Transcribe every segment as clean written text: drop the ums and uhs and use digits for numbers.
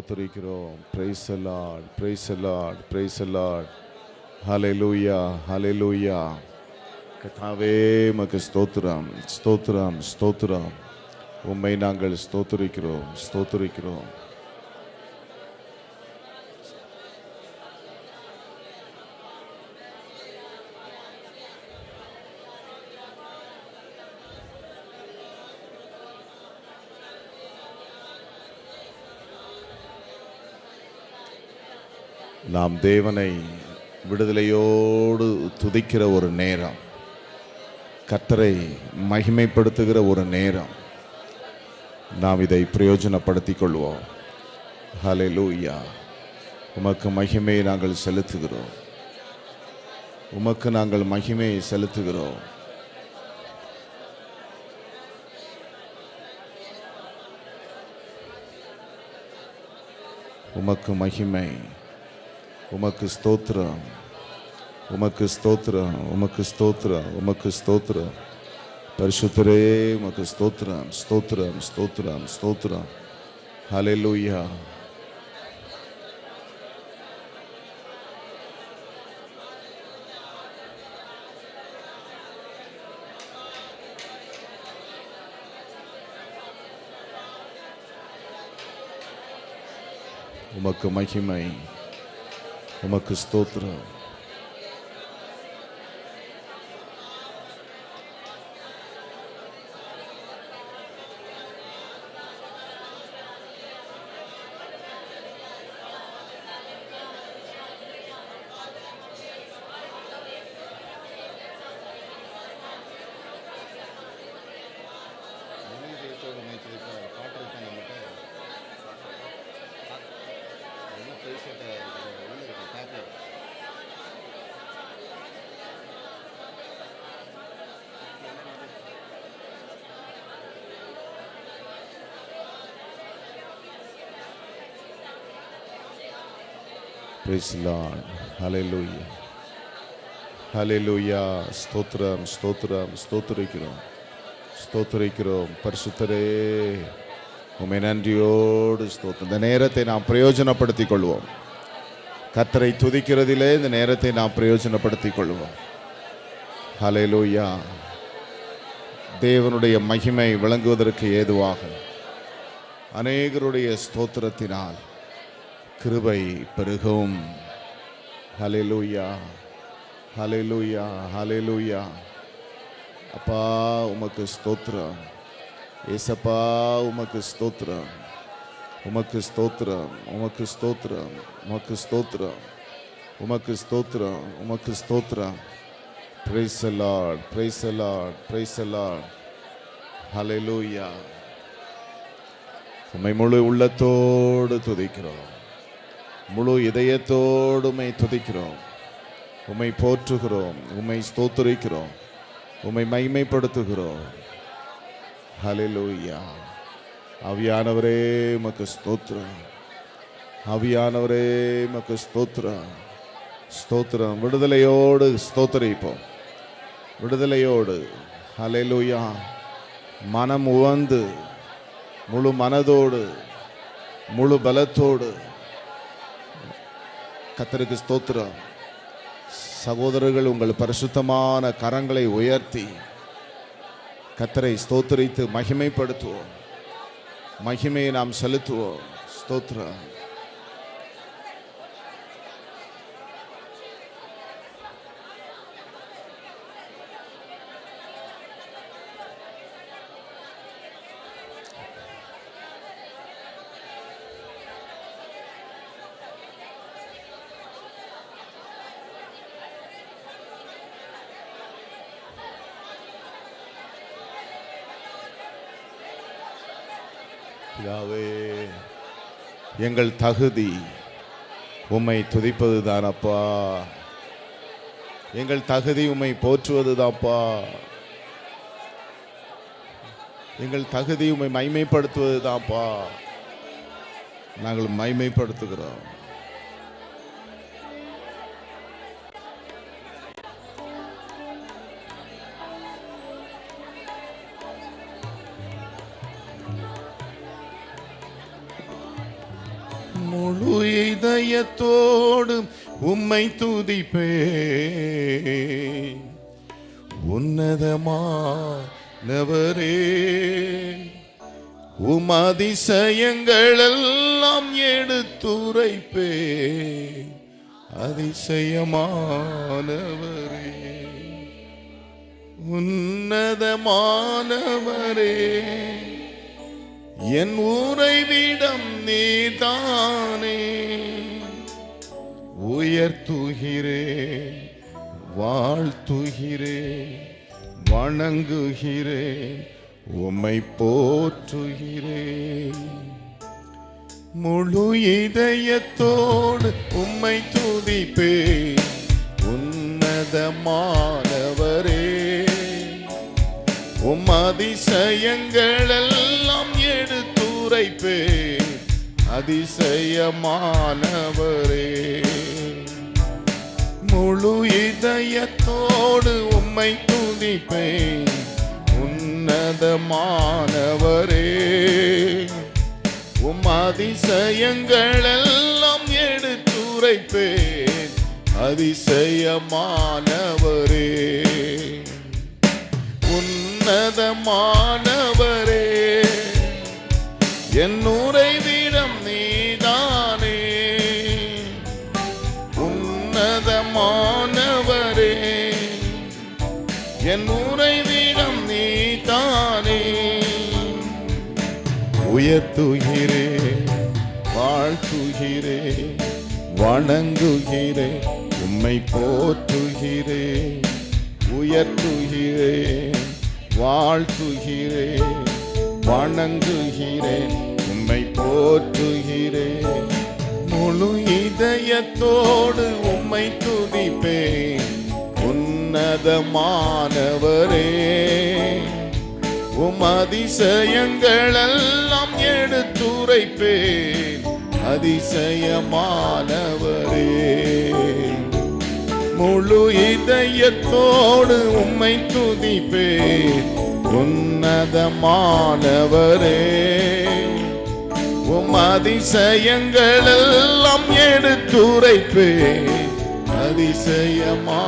ஸ்தோத்திரிக்கிறோம். Praise the lord, praise the lord, praise the lord. Hallelujah, hallelujah. கர்த்தாவே உமக்கு ஸ்தோத்திரம், ஸ்தோத்திரம், ஸ்தோத்திரம். உம்மை நாங்கள் ஸ்தோத்திரிக்கிறோம், ஸ்தோத்திரிக்கிறோம். நாம் தேவனை விடுதலையோடு துதிக்கிற ஒரு நேரம், கர்த்தரை மகிமைப்படுத்துகிற ஒரு நேரம். நாம் இதை பிரயோஜனப்படுத்திக் கொள்வோம். ஹல்லேலூயா. உமக்கு மகிமையை நாங்கள் செலுத்துகிறோம், உமக்கு நாங்கள் மகிமையை செலுத்துகிறோம். உமக்கு மகிமை, உமக்கு ஸ்தோத்திரம், உமக்கு ஸ்தோத்திரம், உமக்கு ஸ்தோத்திரம், உமக்கு ஸ்தோத்திரம். பரிசுத்தரே உமக்கு ஸ்தோத்திரம், ஸ்தோத்திரம், ஸ்தோத்திரம், ஸ்தோத்திரம். ஹல்லேலூயா. உமக்கு மகிமை, உமக்கு ஸ்தோத்திரம். Praise the Lord. Hallelujah. Hallelujah. ஸ்தோத்திரம், ஸ்தோத்திரம், ஸ்தோத்திரிக்கிறோம், ஸ்தோத்திரிக்கிறோம். பரிசுத்தரே உம்மை நன்றியோடு ஸ்தோத்திரம். இந்த நேரத்தை நாம் பிரயோஜனப்படுத்திக் கொள்வோம். கர்த்தரை துதிக்கிறதிலே இந்த நேரத்தை நாம் பிரயோஜனப்படுத்திக் கொள்வோம். ஹல்லேலூயா. தேவனுடைய மகிமை விளங்குவதற்கு ஏதுவாக அநேகருடைய ஸ்தோத்திரத்தினால் கிருபை பெருகும். ஹல்லேலூயா, ஹல்லேலூயா, ஹல்லேலூயா. அப்பா உமக்கு ஸ்தோத்திரம், ஏசப்பா உமக்கு ஸ்தோத்திரம், உமக்கு ஸ்தோத்திரம், உமக்கு ஸ்தோத்திரம், உமக்கு ஸ்தோத்திரம், உமக்கு ஸ்தோத்திரம், உமக்கு ஸ்தோத்திரம். Praise the lord, praise the lord, praise the lord. Hallelujah. உம்மை முழு உள்ளத்தோடு துதிக்கிறோம், முழு இதயத்தோடு உம்மை துதிக்கிறோம், உம்மை போற்றுகிறோம், உம்மை ஸ்தோத்திரிக்கிறோம், உம்மை மகிமைப்படுத்துகிறோம். ஹல்லேலூயா. ஆவியானவரே உமக்கு ஸ்தோத்திரம், ஆவியானவரே உமக்கு ஸ்தோத்திரம், ஸ்தோத்திரம். விடுதலையோடு ஸ்தோத்திரிப்போம், விடுதலையோடு. ஹல்லேலூயா. மனம் உவந்து முழு மனதோடு முழு பலத்தோடு கர்த்தருக்கு ஸ்தோத்திரம். சகோதரர்கள் உங்கள் பரிசுத்தமான கரங்களை உயர்த்தி கர்த்தரை ஸ்தோத்திரித்து மகிமைப்படுத்துவோம், மகிமையை நாம் செலுத்துவோம். ஸ்தோத்திரம். பிதாவே, எங்கள் தகுதி உம்மை துதிப்பது தானப்பா, எங்கள் தகுதி உம்மை போற்றுவது தான்ப்பா, எங்கள் தகுதி உம்மை மகிமைப்படுத்துவது தான்ப்பா. நாங்கள் மகிமைப்படுத்துகிறோம். இதயத்தோடு உம்மை துதிப்பே. உன்னதமானவரே, உம் அதிசயங்களெல்லாம் எடுத்துரைப்பே. அதிசயமானவரே, உன்னதமானவரே, என் உறைவிடம் நீதானே. உயர்த்துகிறே, வாழ்த்துகிறே, வணங்குகிறே, உம்மை போற்றுகிறே. முழு இதயத்தோடு உம்மை துதிப்பே. உன்னதமானவரே, உம் அதிசயங்களெல்லாம் எடுத்துரைப்பே. அதிசயமானவரே, முழு இதயத்தோடு உம்மை துதிப்பேன். உன்னதமானவரே, உம் அதிசயங்களெல்லாம் எடுத்துரைப்பேன். அதிசயமானவரே, உன்னதமானவரே, என் உறைவிடம் நீதானே. உன்னதமானவரே, என் உறைவிடம் நீதானே. உயர்த்துகிறே, வாழ்த்துகிறே, வணங்குகிறே, உம்மை போற்றுகிறே. உயர்த்துகிறே, வாழ்த்துகிறே, வணங்குகிறே, உம்மை போற்றுகிறே. முழு இதயத்தோடு உம்மை துதிப்பேன். உன்னதமானவரே, உம் அதிசயங்களெல்லாம் எடுத்துரைப்பேன். அதிசயமானவரே, முழு இதயத்தோடு உம்மை துதிப்பேன். உன்னதமானவரே, உம் அதிசயங்களெல்லாம் எடுத்துரைப்பேன். அதிசயமானவரே,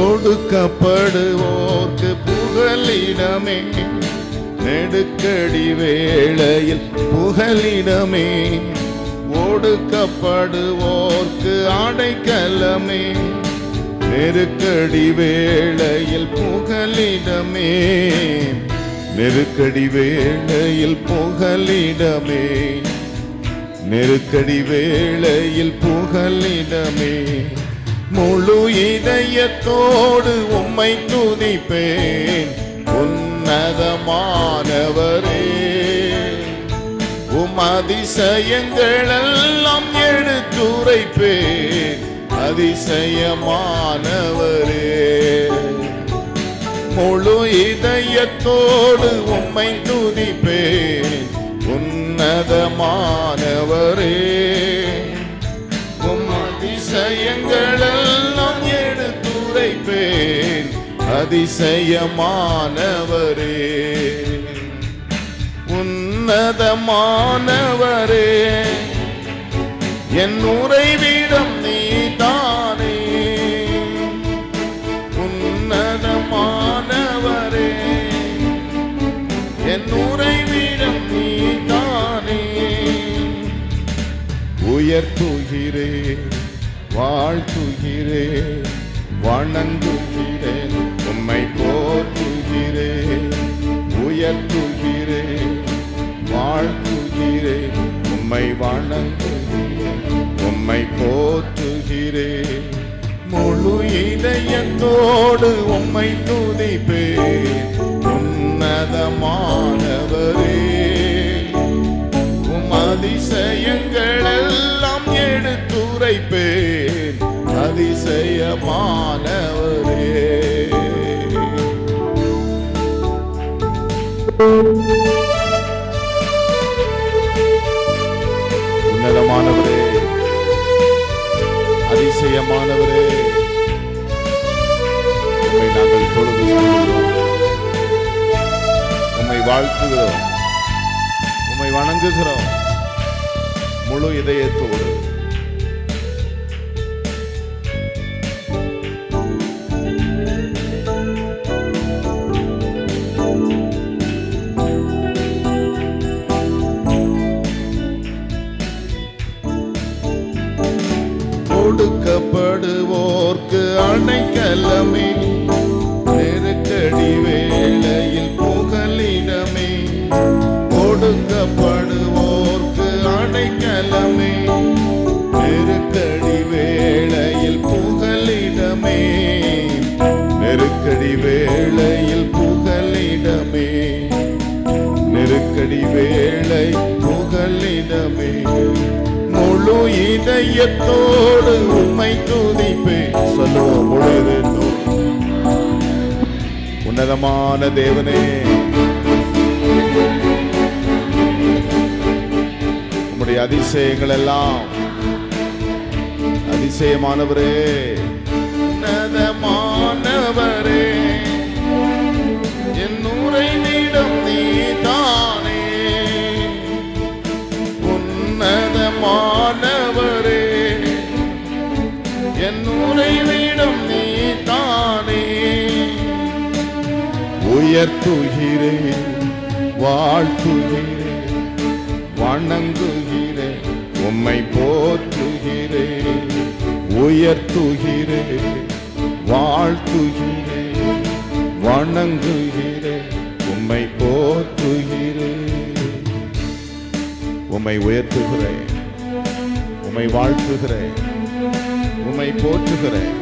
ஒடுக்கப்படுவோர்க்கு புகலிடமே. நெருக்கடி வேளையில் புகலிடமே. ஒடுக்கப்படுவோர்க்கு அடைக்கலமே. நெருக்கடி வேளையில் புகலிடமே. நெருக்கடி வேளையில் புகலிடமே. நெருக்கடி வேளையில் புகலிடமே. முழு இதயத்தோடு உம்மை துதிப்பேன். உன்னதமானவரே, உம் அதிசயங்களெல்லாம் எடுத்துரைப்பேன். அதிசயமானவரே, முழு இதயத்தோடு உம்மை துதிப்பேன். உன்னதமானவரே, உம் அதிசயங்களெல்லாம் எடுத்துரைப்பேன். அதிசயமானவரே, உன்னதமானவரே, என் உறைவிடம் நீதானே. உன்னதமானவரே, என் உறைவிடம் நீதானே. உயர்த்துகிறே, வாழ்த்துகிறே, வணங்குகிறே, உம்மை போற்றுகிறே. உயர்த்துகிறே, வாழ்த்துகிறே, உம்மை வணங்குகிறே, உம்மை போற்றுகிறே. முழு இதய இதயத்தோடு உம்மை துதிப்பேன். உன்னதமானவரே, உம் அதிசயங்கள் எல்லாம் எடுத்துரைப்பேன். அதிசயமானவரே, உன்னதமானவரே, அதிசயமானவரே, உம்மை நாங்கள் தொழுது சொல்கிறோம். உம்மை வாழ்த்துகிறோம், உம்மை வணங்குகிறோம் முழு இதயத்தோடு. கொடுக்கப்படுவோர்க்கு அடைக்கலமே, நெருக்கடி வேளையில் புகலிடமே. கொடுக்கப்படுவோர்க்கு அடைக்கலமே, நெருக்கடி வேளையில் புகலிடமே. நெருக்கடி வேளையில் புகலிடமே, நெருக்கடி வேளை புகலிடமே. முழு இதயத்தோடு உம்மை துதிப்பேன். சொல்லுவோம், முழு இதயத்தோடு. உன்னதமான தேவனே, உம்முடைய அதிசயங்கள் எல்லாம் அதிசயமானவரே, உன்னதமானவரே, என் உறைவிடம் நீதானே. உன்னதமானவரே, என் உறைவிடம் நீதானே. உயர்த்துகிறேன், வாழ்த்துகிறேன், வணங்குகிறேன், உம்மை போற்றுகிறேன். உயர்த்துகிறேன், வாழ்த்துகிறேன், வணங்குகிறேன், உம்மை போற்றுகிறேன். உம்மை உயர்த்துகிறேன், உம்மை வாழ்த்துகிறேன், உம்மை போற்றுகிறேன்.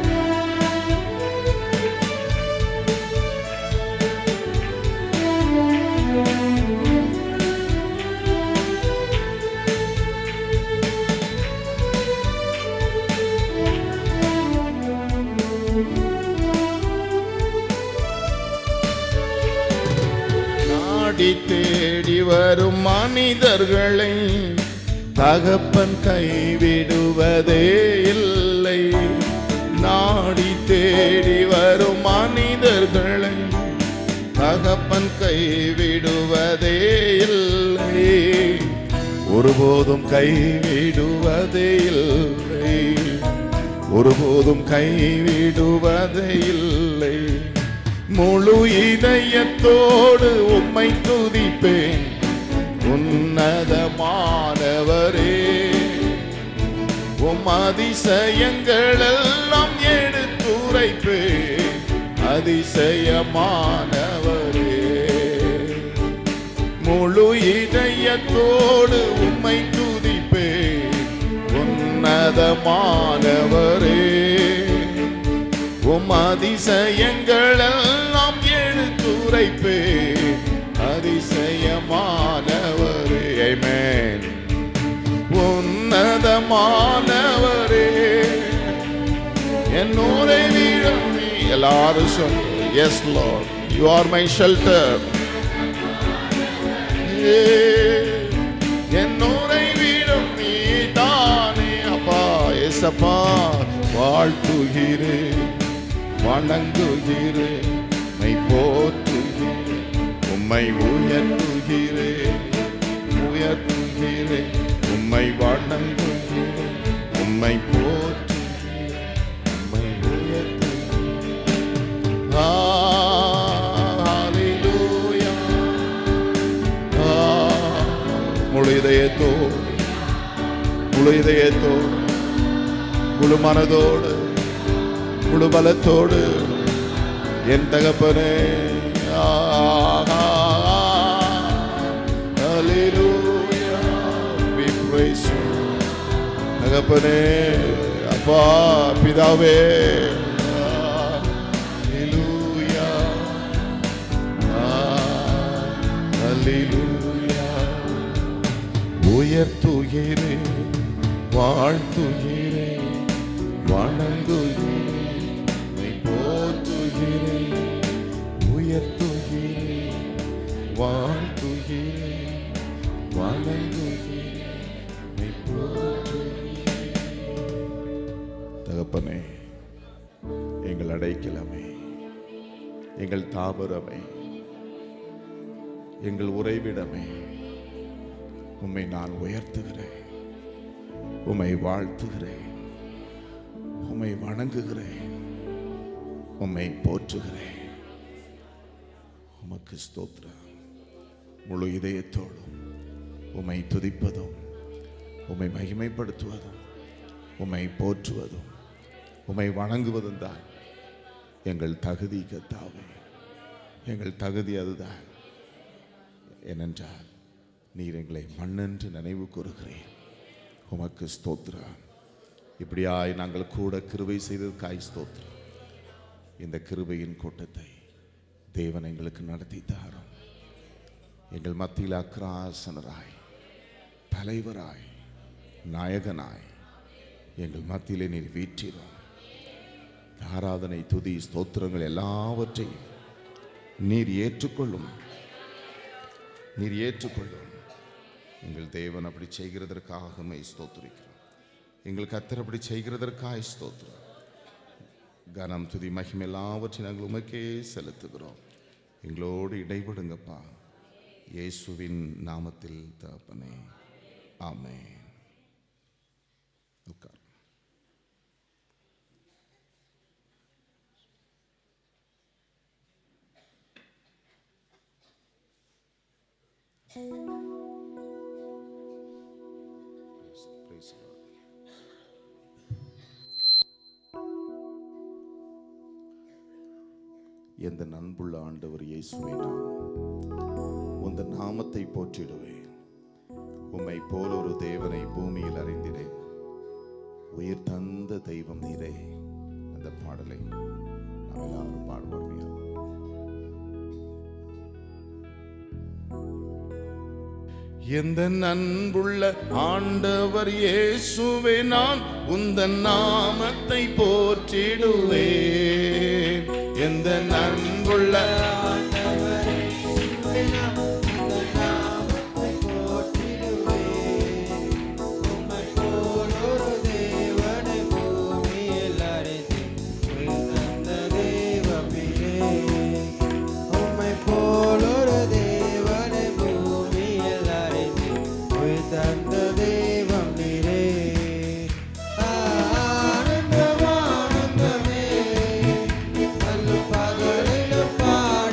நாடி தேடி வரும் மனிதர்களை தகப்பன் கைவிடுவதே இல்லை. நாடி தேடி வரும் மனிதர்களை தகப்பன் கைவிடுவதே இல்லை. ஒருபோதும் கைவிடுவதே இல்லை, ஒருபோதும் கைவிடுவதே இல்லை. முழு இதயத்தோடு உம்மை துதிப்பேன். உன்னதமானவரே, உம் அதிசயங்கள் எல்லாம் எடுத்துரைப்பேன். அதிசயமானவரே, முழு இதயத்தோடு உம்மை துதிப்பேன். உன்னதமானவரே, உம் அதிசயங்கள் எல்லாம் எடுத்துரைப்பேன். அதிசயமானவரே, ஆமென். உன்னதமானவரே, என் உறைவிடம் நீ. எல்லாரும் சொல்லு, yes lord, you are my shelter. என் உறைவிடம் நீ தானே அப்பா. ஏசப்பா, வாழ்த்துகிறேன், வணங்குகிறேன், உம்மை போற்றுகிறேன், உம்மை உயர்த்துகிறேன், உயர்த்துகிறேன், உம்மை வணங்குகிறேன், உம்மை போற்றுகிறேன், உம்மை உயர்த்துகிறேன். ஹல்லேலூயா. முழு இதயத்தோடு, முழு இதயத்தோடு, முழு மனதோடு, முழு பலத்தோடு என் தகப்பனே. Hallelujah, we praise you. தகப்பனே, அப்பா, பிதாவே, அல்லேலூயா. உயர்த்துகிறேன், வாழ்த்துகிறேன், வணங்குகிறேன், உம்மை போற்றுகிறேன். உயர்த்துகிறேன், வாழ்த்துகிறேன், வணங்குகிறேன், உம்மை போற்றுகிறேன். தகப்பனே, எங்கள் அடைக்கலமே, எங்கள் தாபரமே, எங்கள் உறைவிடமே, உம்மை நான் உயர்த்துகிறேன், உம்மை வாழ்த்துகிறேன், உம்மை வணங்குகிறேன், உம்மை போற்றுகிறேன். உமக்கு ஸ்தோத்திரம். முழு இதயத்தோடும் உம்மை துதிப்பதும், உம்மை மகிமைப்படுத்துவதும், உம்மை போற்றுவதும், உம்மை வணங்குவதும் தான் எங்கள் தகுதி. கர்த்தாவே, எங்கள் தகுதி அதுதான். ஏனென்றால் நீர் எங்களை மண்ணென்று நினைவு கூறுகிறேன். உமக்கு ஸ்தோத்திரம். இப்படியாய் நாங்கள் கூட கிருபை செய்ததுக்காய் ஸ்தோத்திரம். இந்த கிருபையின் கூட்டத்தை தேவன் எங்களுக்கு நடத்தி தாரும். எங்கள் மத்தியில் அக்ராசனராய், தலைவராய், நாயகனாய் எங்கள் மத்தியிலே நீர் வீற்றிரும். ஆராதனை, துதி, ஸ்தோத்திரங்கள் எல்லாவற்றையும் நீர் ஏற்றுக்கொள்ளும். நீர் ஏற்றுக்கொள்ளும். எங்கள் தேவன் அப்படி செய்கிறதற்காக ஸ்தோத்திரிக்கிறோம். எங்கள் கர்த்தர் அப்படி செய்கிறதற்காக ஸ்தோத்திரம். கனம், துதி, மகிமை எல்லாவற்றையும் நாங்கள் உமக்கே செலுத்துகிறோம். எங்களோடு இடைபடுங்கப்பா, இயேசுவின் நாமத்தில் தகப்பனே, ஆமென். உட்கார். எந்த அன்புள்ள ஆண்டவர் இயேசுவே, நான் உந்த நாமத்தை போற்றிடுவேன். உம்மை போல ஒரு தேவனை பூமியில் அறிந்தினேன். உயிர் தந்த தெய்வம் நீரே. அந்த பாடலை நாம் எல்லாரும் பாடுவோம். எந்த அன்புள்ள ஆண்டவர் இயேசுவே, நான் உந்தன் நாமத்தை போற்றிடுவேன். எந்த அன்புள்ள ஆண்டவர் இயேசுவே, நான் உந்தன் நாமத்தை போற்றிடுவேன். உம்மை போல் ஒரு தேவனை பூமியில் அறிந்தேன். தந்த தெய்வமே, உம்மை போல் ஒரு தேவனை பூமியில் தந்த தெய்வம் நீரே. ஆனந்தம் ஆனந்தமே, அல்லும் பகலிலும் பாட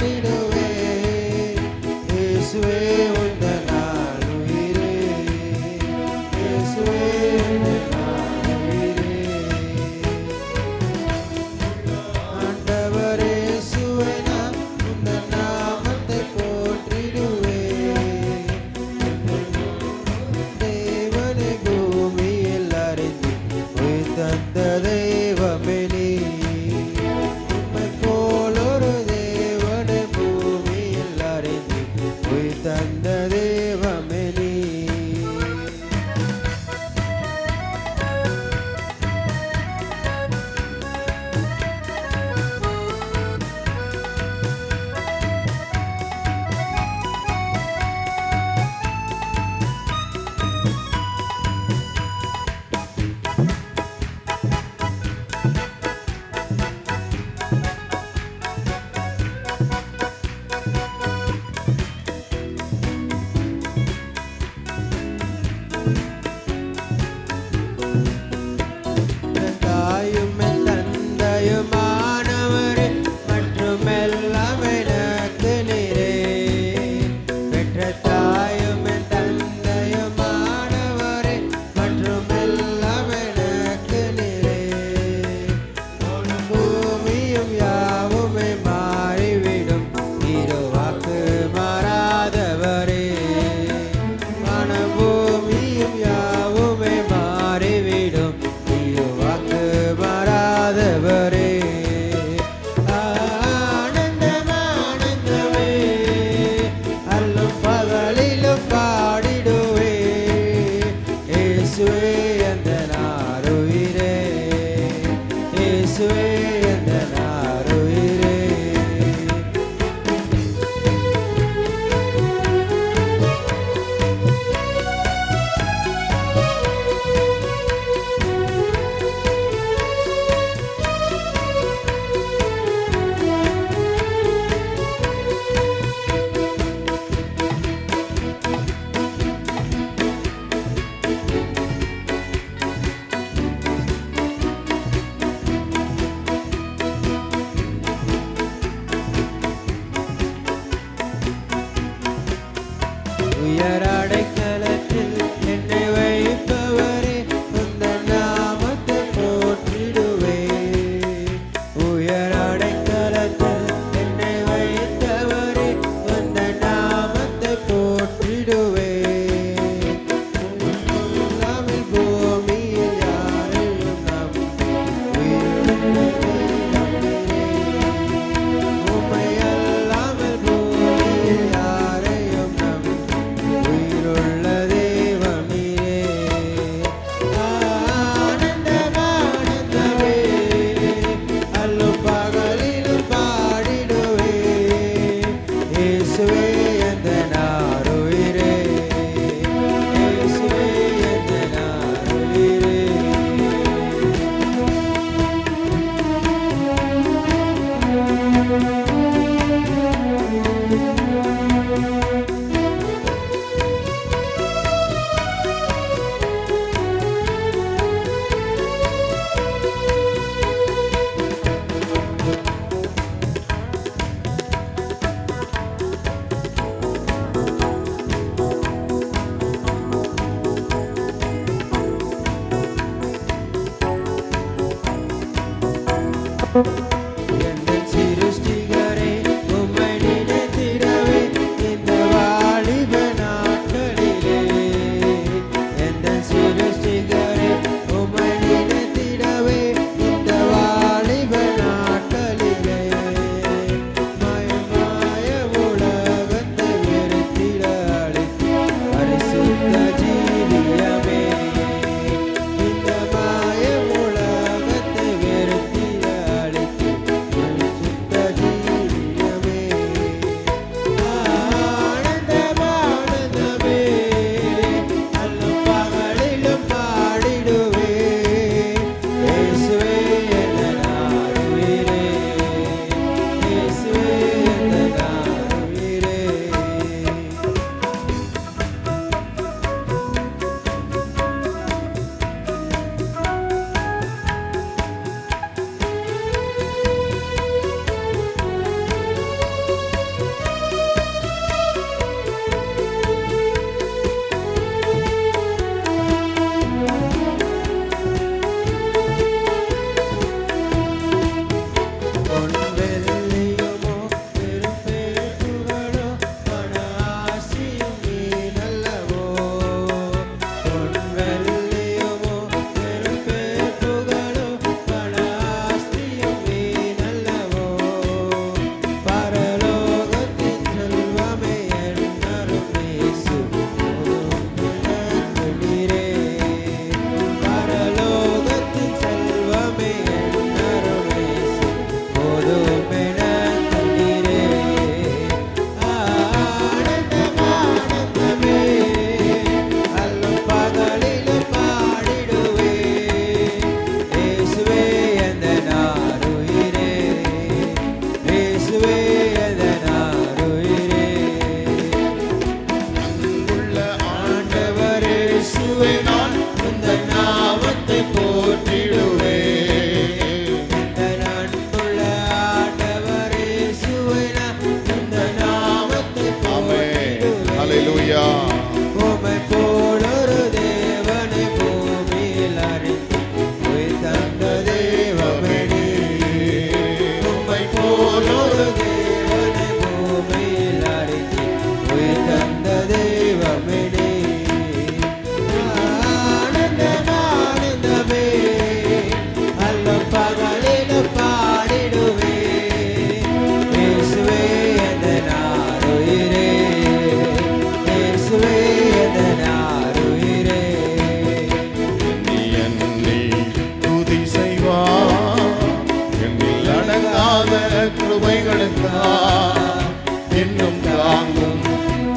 இன்னும் தாங்கும்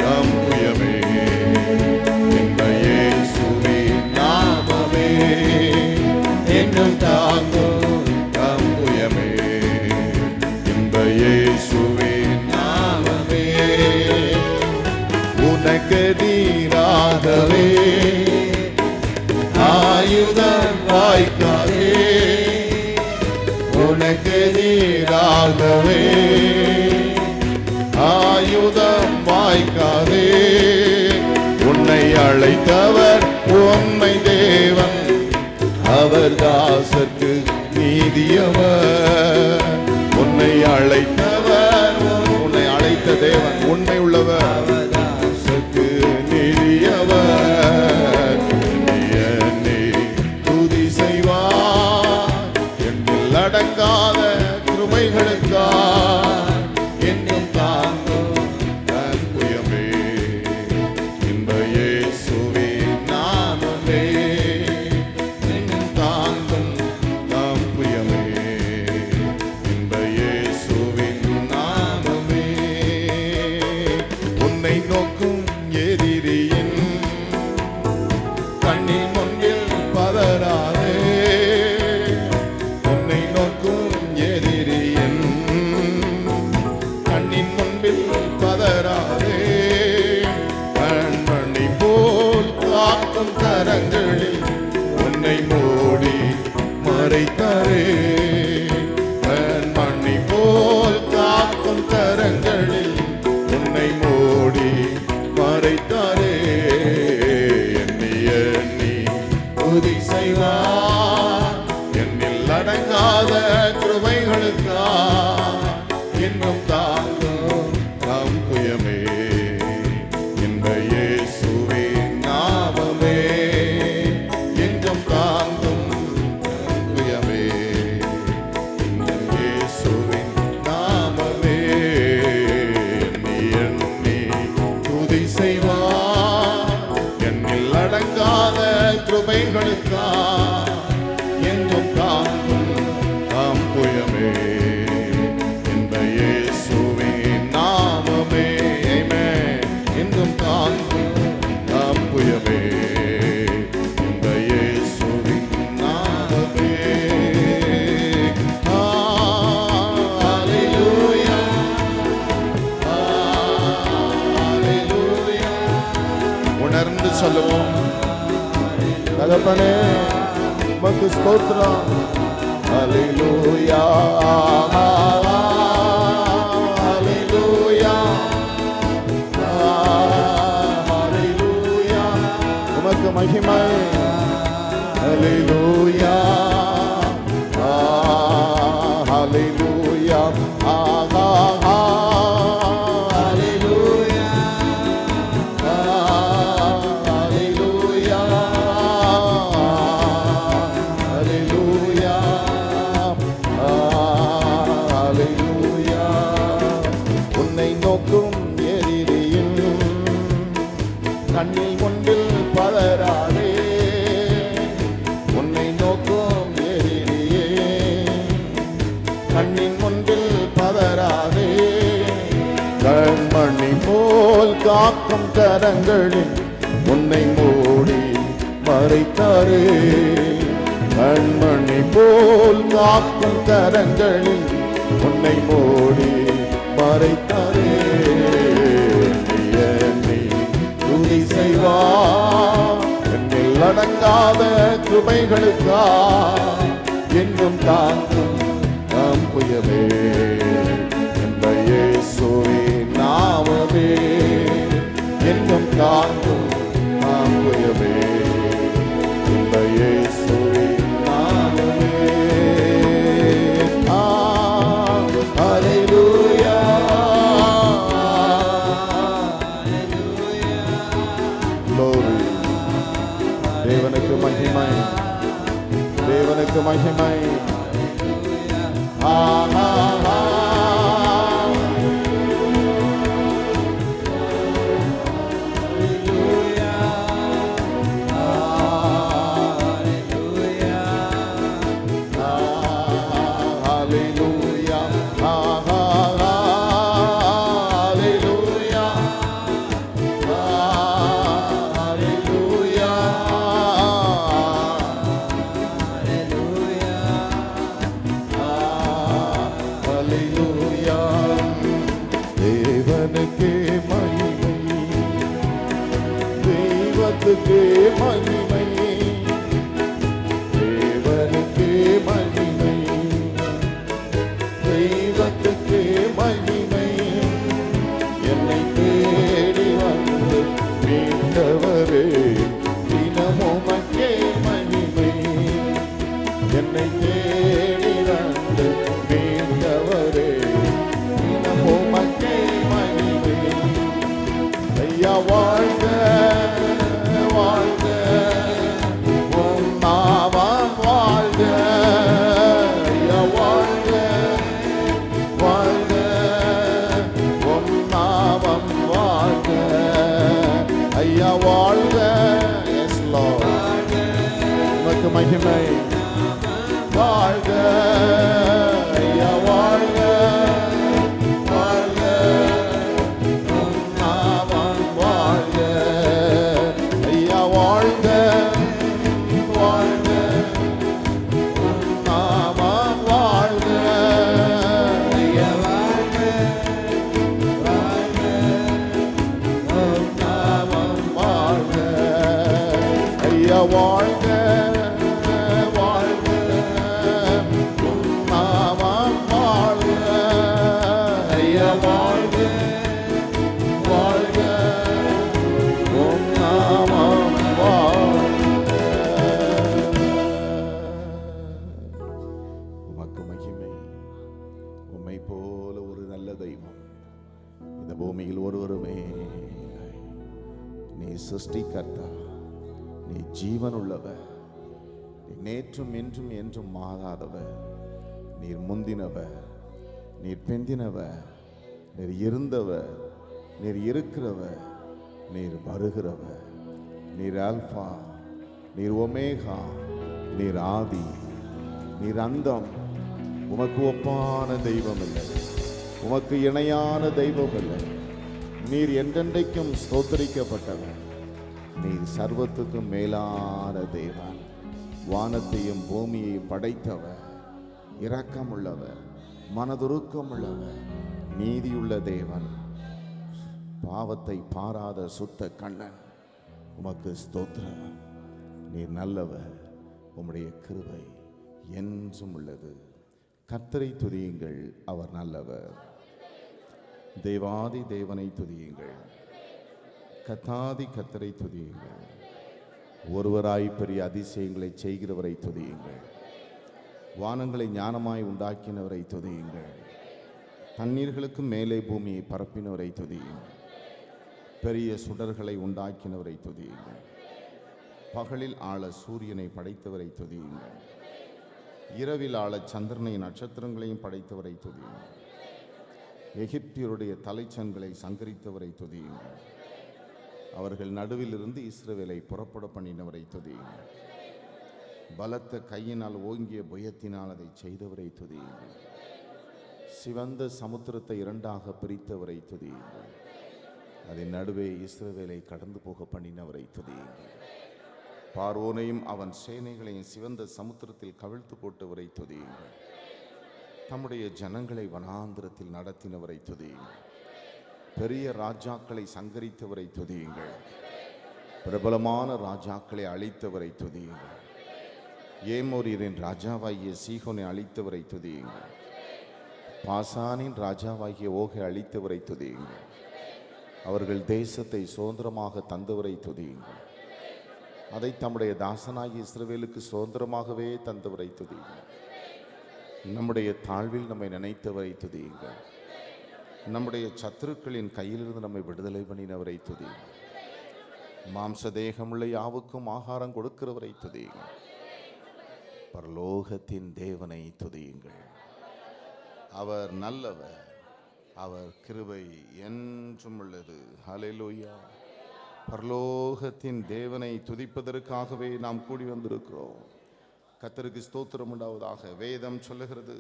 தம்புயமே இந்த இயேசுவின் நாமமே இன்னும் தாங்கும் தம்புயமே இந்த இயேசுவின் நாமமே உனக்கு நீராகவே ஆயுதம் வாய்க்காதே உனக்கு நீராகவே ஆயுதம் வாய்க்காதே அழைத்தவர் உண்மை தேவன், அவர் தாசர்க்கு நீதியவர். உன்னை அழைத்தவர், உன்னை அழைத்த தேவன் உண்மை உள்ளவர், தாசர்க்கு நீதியவர். என்னை துதி செய்வார், என்னில் அடங்காத கிருபைகளுக்காக என்னும் தாங்கும் அன்புயமே. இன்ப இயேசுவின் நாமமே என்னும் தாங்கும் அன்புயமே. இன்ப இயேசுவின் நாமமே. உன்னை நோக்கும் எதிரியின் கண்ணின் முன்பில் பதறாதே. உன்னை நோக்கும் எதிரியின் கண்ணின் முன்பில் பதறாதே. கண்மணி போல் காக்கும் கரங்களில் உன்னை மூடி மறைத்தாரே. கண்மணி போல் காக்கும் கரங்களில் உன்னை மூடி மறைத்தாரே. எண்ணி எண்ணி துதி செய்வார், என்னில் அடங்காத கிருபைகளுக்காக இன்னும் தாங்கும் அம்புயமே. இன்ப இயேசுவின் நாமமே என்றும் தாங்கும் அம்புயமே. இன்ப இயேசுவின் நாமமே. எண்ணி எண்ணி துதி செய்வார், என்னில் அடங்காத கிருபைகளுக்காக என்றும் தாங்கும் அம்புயமே. இன்ப இயேசுவின் நாமமே. ஆமென். என்றும் தாங்கும் அம்புயமே. இன்ப இயேசுவின் நாமமே. ஹல்லேலூயா, ஹல்லேலூயா. உணர்ந்து சொல்லுவோம். தகப்பனே உமக்கு ஸ்தோத்திரம். ஹல்லேலூயா, ஹல்லேலூயா, ஹல்லேலூயா. உமக்கு மகிமை. ஹல்லேலூயா, ஹல்லேலூயா, ஹல்லேலூயா, ஹல்லேலூயா, ஹல்லேலூயா, ஹல்லேலூயா. உன்னை நோக்கும் எதிரியில் கண்ணில் ஒன்றில் பதறாதே. உன்னை நோக்கும் எதிரியே கண்ணின் ஒன்றில் பதறாதே. கண்மணி போல் காக்கும் கரங்களில் உன்னை மூடி மறைத்தாரே. கண்மணி போல் காக்கும் கரங்களில் உன்னை மூடி மறைத்தாரே. என்னை துதி செய்வார், என்னில் அடங்காத கிருபைகளுக்காக என்றும் தாங்கும் அம்புயமே. என்ப இயேசுவின் நாமமே என்றும் தாங்கும் அம்புயமே. என்ப இயேசுவின் நாமமே. ஹல்லேலூயா, glory. தேவனுக்கு மகிமை, தேவனுக்கு மகிமை. தேவனுக்கே மகிமை, தெய்வத்துக்கே மகிமை, தேவனுக்கே மகிமை, தெய்வத்துக்கே மகிமை. என்னை தேடி வந்து மீண்டவரே வாழ்க வாழ்க, உம் நாமம் வாழ்க. ஐயா வாழ்க வாழ்க, உம் நாமம் வாழ்க. உமக்கு மகிமை. உம்மை போல ஒரு நல்ல தெய்வம் இந்த பூமியில் ஒருவருமே இல்லை. நீ சிருஷ்டிகர்த்தா, நீ ஜீவன் உள்ளவர், நீ நேற்றும் இன்றும் என்றும் மாறாதவர். நீர் முந்தினவர், நீர் பிந்தினவர், நீர் இருந்தவர், நீர் இருக்கிறவர், நீர் வருகிறவர். நீர் ஆல்பா, நீர் ஒமேகா, நீர் ஆதி, நீர் அந்தம். உமக்கு ஒப்பான தெய்வம் இல்லை, உமக்கு இணையான தெய்வம் இல்லை. நீர் என்றென்றைக்கும் ஸ்தோத்தரிக்கப்பட்டவர். நீர் சர்வத்துக்கும் மேலான தேவன், வானத்தையும் பூமியையும் படைத்தவர், இரக்கமுள்ளவர், மனதுருக்கமுள்ளவர், நீதியுள்ள தேவன், பாவத்தை பாராத சுத்த கண்ணன். உமக்கு ஸ்தோத்திரம். நீர் நல்லவர், உம்முடைய கிருபை என்றும் உள்ளது. கர்த்தரை துதியுங்கள், அவர் நல்லவர். தேவாதி தேவனை துதியுங்கள், கர்த்தாதி கர்த்தரை துதியுங்கள். ஒருவராய் பெரிய அதிசயங்களை செய்கிறவரை துதியுங்கள். வானங்களை ஞானமாய் உண்டாக்கினவரை துதியுங்கள். தண்ணீர்களுக்கு மேலே பூமியை பரப்பினவரை துதியுங்கள். பெரிய சுடர்களை உண்டாக்கினவரை துதியுங்கள். பகலில் ஆள சூரியனை படைத்தவரை துதியுங்கள். இரவில் ஆள சந்திரனை நட்சத்திரங்களையும் படைத்தவரை துதியுங்கள். எகிப்தியருடைய தலைச்சன்களை சங்கரித்தவரை துதியுங்கள். அவர்கள் நடுவில் இருந்து இஸ்ரவேலை புறப்பட பண்ணினவரை துதியுங்கள். பலத்த கையினால் ஓங்கிய புயத்தினால் அதை செய்தவரை துதியுங்கள். சிவந்த சமுத்திரத்தை இரண்டாக பிரித்தவரை துதியுங்கள். அதன் நடுவே இஸ்ரவேலை கடந்து போக பண்ணினவரை துதியுங்கள். பார்வோனையும் அவன் சேனைகளையும் சிவந்த சமுத்திரத்தில் கவிழ்த்து போட்டவரை துதியுங்கள். தம்முடைய ஜனங்களை வனாந்திரத்தில் நடத்தினவரை துதியுங்கள். பெரிய ராஜாக்களை சங்கரித்தவரை துதியுங்கள். பிரபலமான ராஜாக்களை அழித்தவரை துதியுங்கள். ஏமோரியரின் ராஜாவாகிய சீகோனை அழித்தவரை துதியுங்கள். பாசானின் ராஜாவாகிய ஓகை அழித்தவரை துதியுங்கள். அவர்கள் தேசத்தை சுதந்திரமாக தந்தவரை துதியுங்கள். அதை தம்முடைய தாசனாகிய இஸ்ரவேலுக்கு சுதந்திரமாகவே தந்தவரை துதியுங்கள். நம்முடைய தாழ்வில் நம்மை நினைத்தவரை துதியுங்கள். நம்முடைய சத்துருக்களின் கையிலிருந்து நம்மை விடுதலை பண்ணினவரை துதியுங்கள். மாம்ச தேகமுள்ள யாவுக்கும் ஆகாரம் கொடுக்கிறவரை துதியுங்கள். பரலோகத்தின் தேவனை துதியுங்கள். அவர் நல்லவர், அவர் கிருபை என்றும் உள்ளது. ஹல்லேலூயா. பரலோகத்தின் தேவனை துதிப்பதற்காகவே நாம் கூடி வந்திருக்கிறோம். கர்த்தருக்கு ஸ்தோத்திரம் உண்டாவதாக. வேதம் சொல்லுகிறது,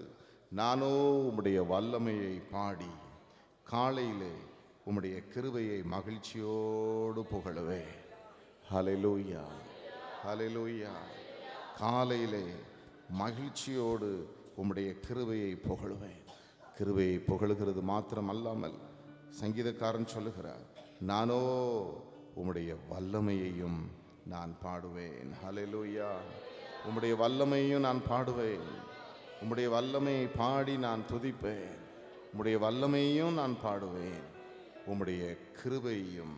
நானோ உம்முடைய வல்லமையை பாடி காலையிலே உம்முடைய கிருபையை மகிழ்ச்சியோடு புகழுவேன். ஹல்லேலூயா, ஹல்லேலூயா. காலையிலே மகிழ்ச்சியோடு உம்முடைய கிருபையை புகழுவேன். கிருபையை புகழுகிறது மாத்திரம் அல்லாமல் சங்கீதக்காரன் சொல்லுகிறார், நானோ உம்முடைய வல்லமையையும் நான் பாடுவேன். ஹல்லேலூயா. உம்முடைய வல்லமையையும் நான் பாடுவேன். உம்முடைய வல்லமையை பாடி நான் துதிப்பேன். உம்முடைய வல்லமையையும் நான் பாடுவேன். உம்முடைய கிருபையையும்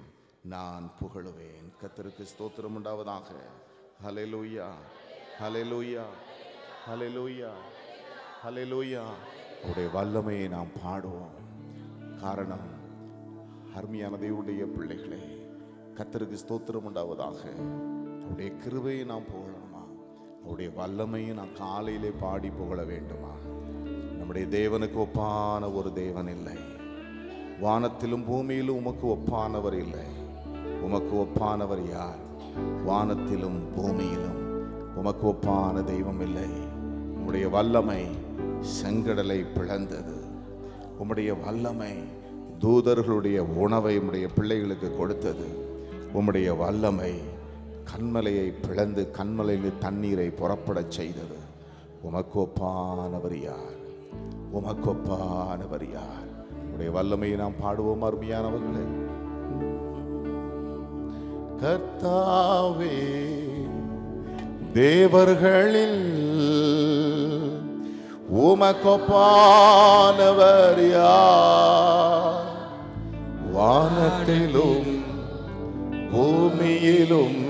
நான் புகழுவேன். கர்த்தருக்கு ஸ்தோத்திரம் உண்டாவதாக. ஹல்லேலூயா, ஹல்லேலூயா, ஹல்லேலூயா, ஹல்லேலூயா. உம்முடைய வல்லமையை நாம் பாடுவோம். காரணம், அருமையான தேவனுடைய பிள்ளைகளே, கர்த்தருக்கு ஸ்தோத்திரம் உண்டாவதாக. அவருடைய கிருபையை நாம் புகழணுமா? அவருடைய வல்லமையை நாம் காலையிலே பாடி புகழ வேண்டுமா? நம்முடைய தேவனுக்கு ஒப்பான ஒரு தேவன் இல்லை. வானத்திலும் பூமியிலும் உமக்கு ஒப்பானவர் இல்லை. உமக்கு ஒப்பானவர் யார்? வானத்திலும் பூமியிலும் உமக்கு ஒப்பான தெய்வம் இல்லை. உம்முடைய வல்லமை செங்கடலை பிளந்தது. உம்முடைய வல்லமை தூதர்களுடைய உணவை உம்முடைய பிள்ளைகளுக்கு கொடுத்தது. உம்முடைய வல்லமை கண்மலையை பிளந்து கண்மலையில் தண்ணீரை புறப்படச் செய்தது. உமக்கு ஒப்பானவர் யார்? உமக்கு ஒப்பானவர் யார்? உடைய வல்லமையை நாம் பாடுவோம் அருமையானவர்களே. கர்த்தாவே தேவர்களில் உமக்கொப்பானவர் யார்? வானத்திலும் பூமியிலும்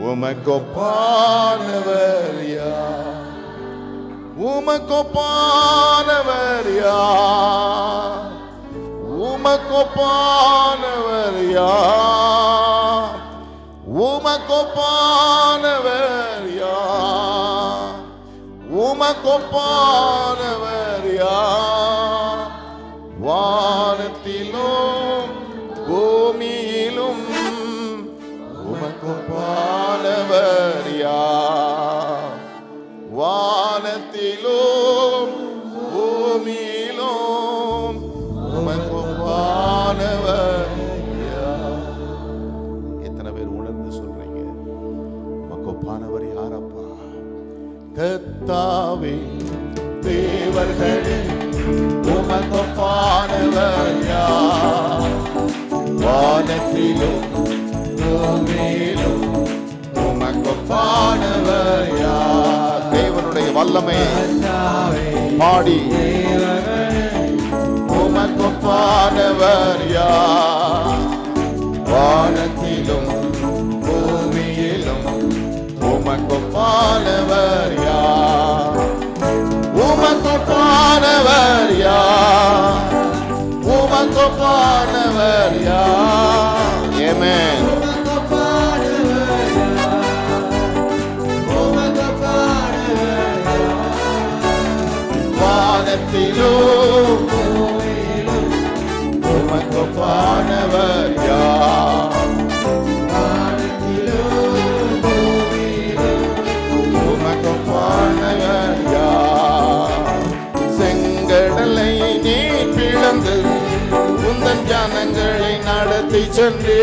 உமக்கொப்பானவர் யார்? உமக்கொப்பானவர் யார்? உமக்கொப்பானவர் யார்? உமக்கொப்பானவர் யார்? உமக்கொப்பானவர் யார்? வானத்திலும் பூமியிலும் உமக்கொப்பானவர் யார்? வானத்திலும் பூமியிலும் உமக்கொப்பானவர் யார்? எத்தனை பேர் உணர்ந்து சொல்றீங்க உமக்கொப்பானவர் யாரப்பா? கர்த்தாவே, தேவர்களே உமக்கொப்பானவர் யார்? வானத்திலும் பூமியிலும் உமக்கொப்பானவர் யார்? தேவனுடைய வல்லமை பாடி உமக்கொப்பானவர் யார்? வானத்திலும் பூமியிலும் உமக்கொப்பானவர் யார்? உமக்கொப்பானவர் யார்? உமக்கொப்பானவர் யார்? ஆமென். வானத்திலும் பூமியிலும் உமக்கொப்பானவர் யார்? வானத்திலும் பூமியிலும் உமக்கொப்பானவர் யார்? செங்கடலை நீ பிளந்து உந்தன் ஜனங்களை நடத்தி சென்றே.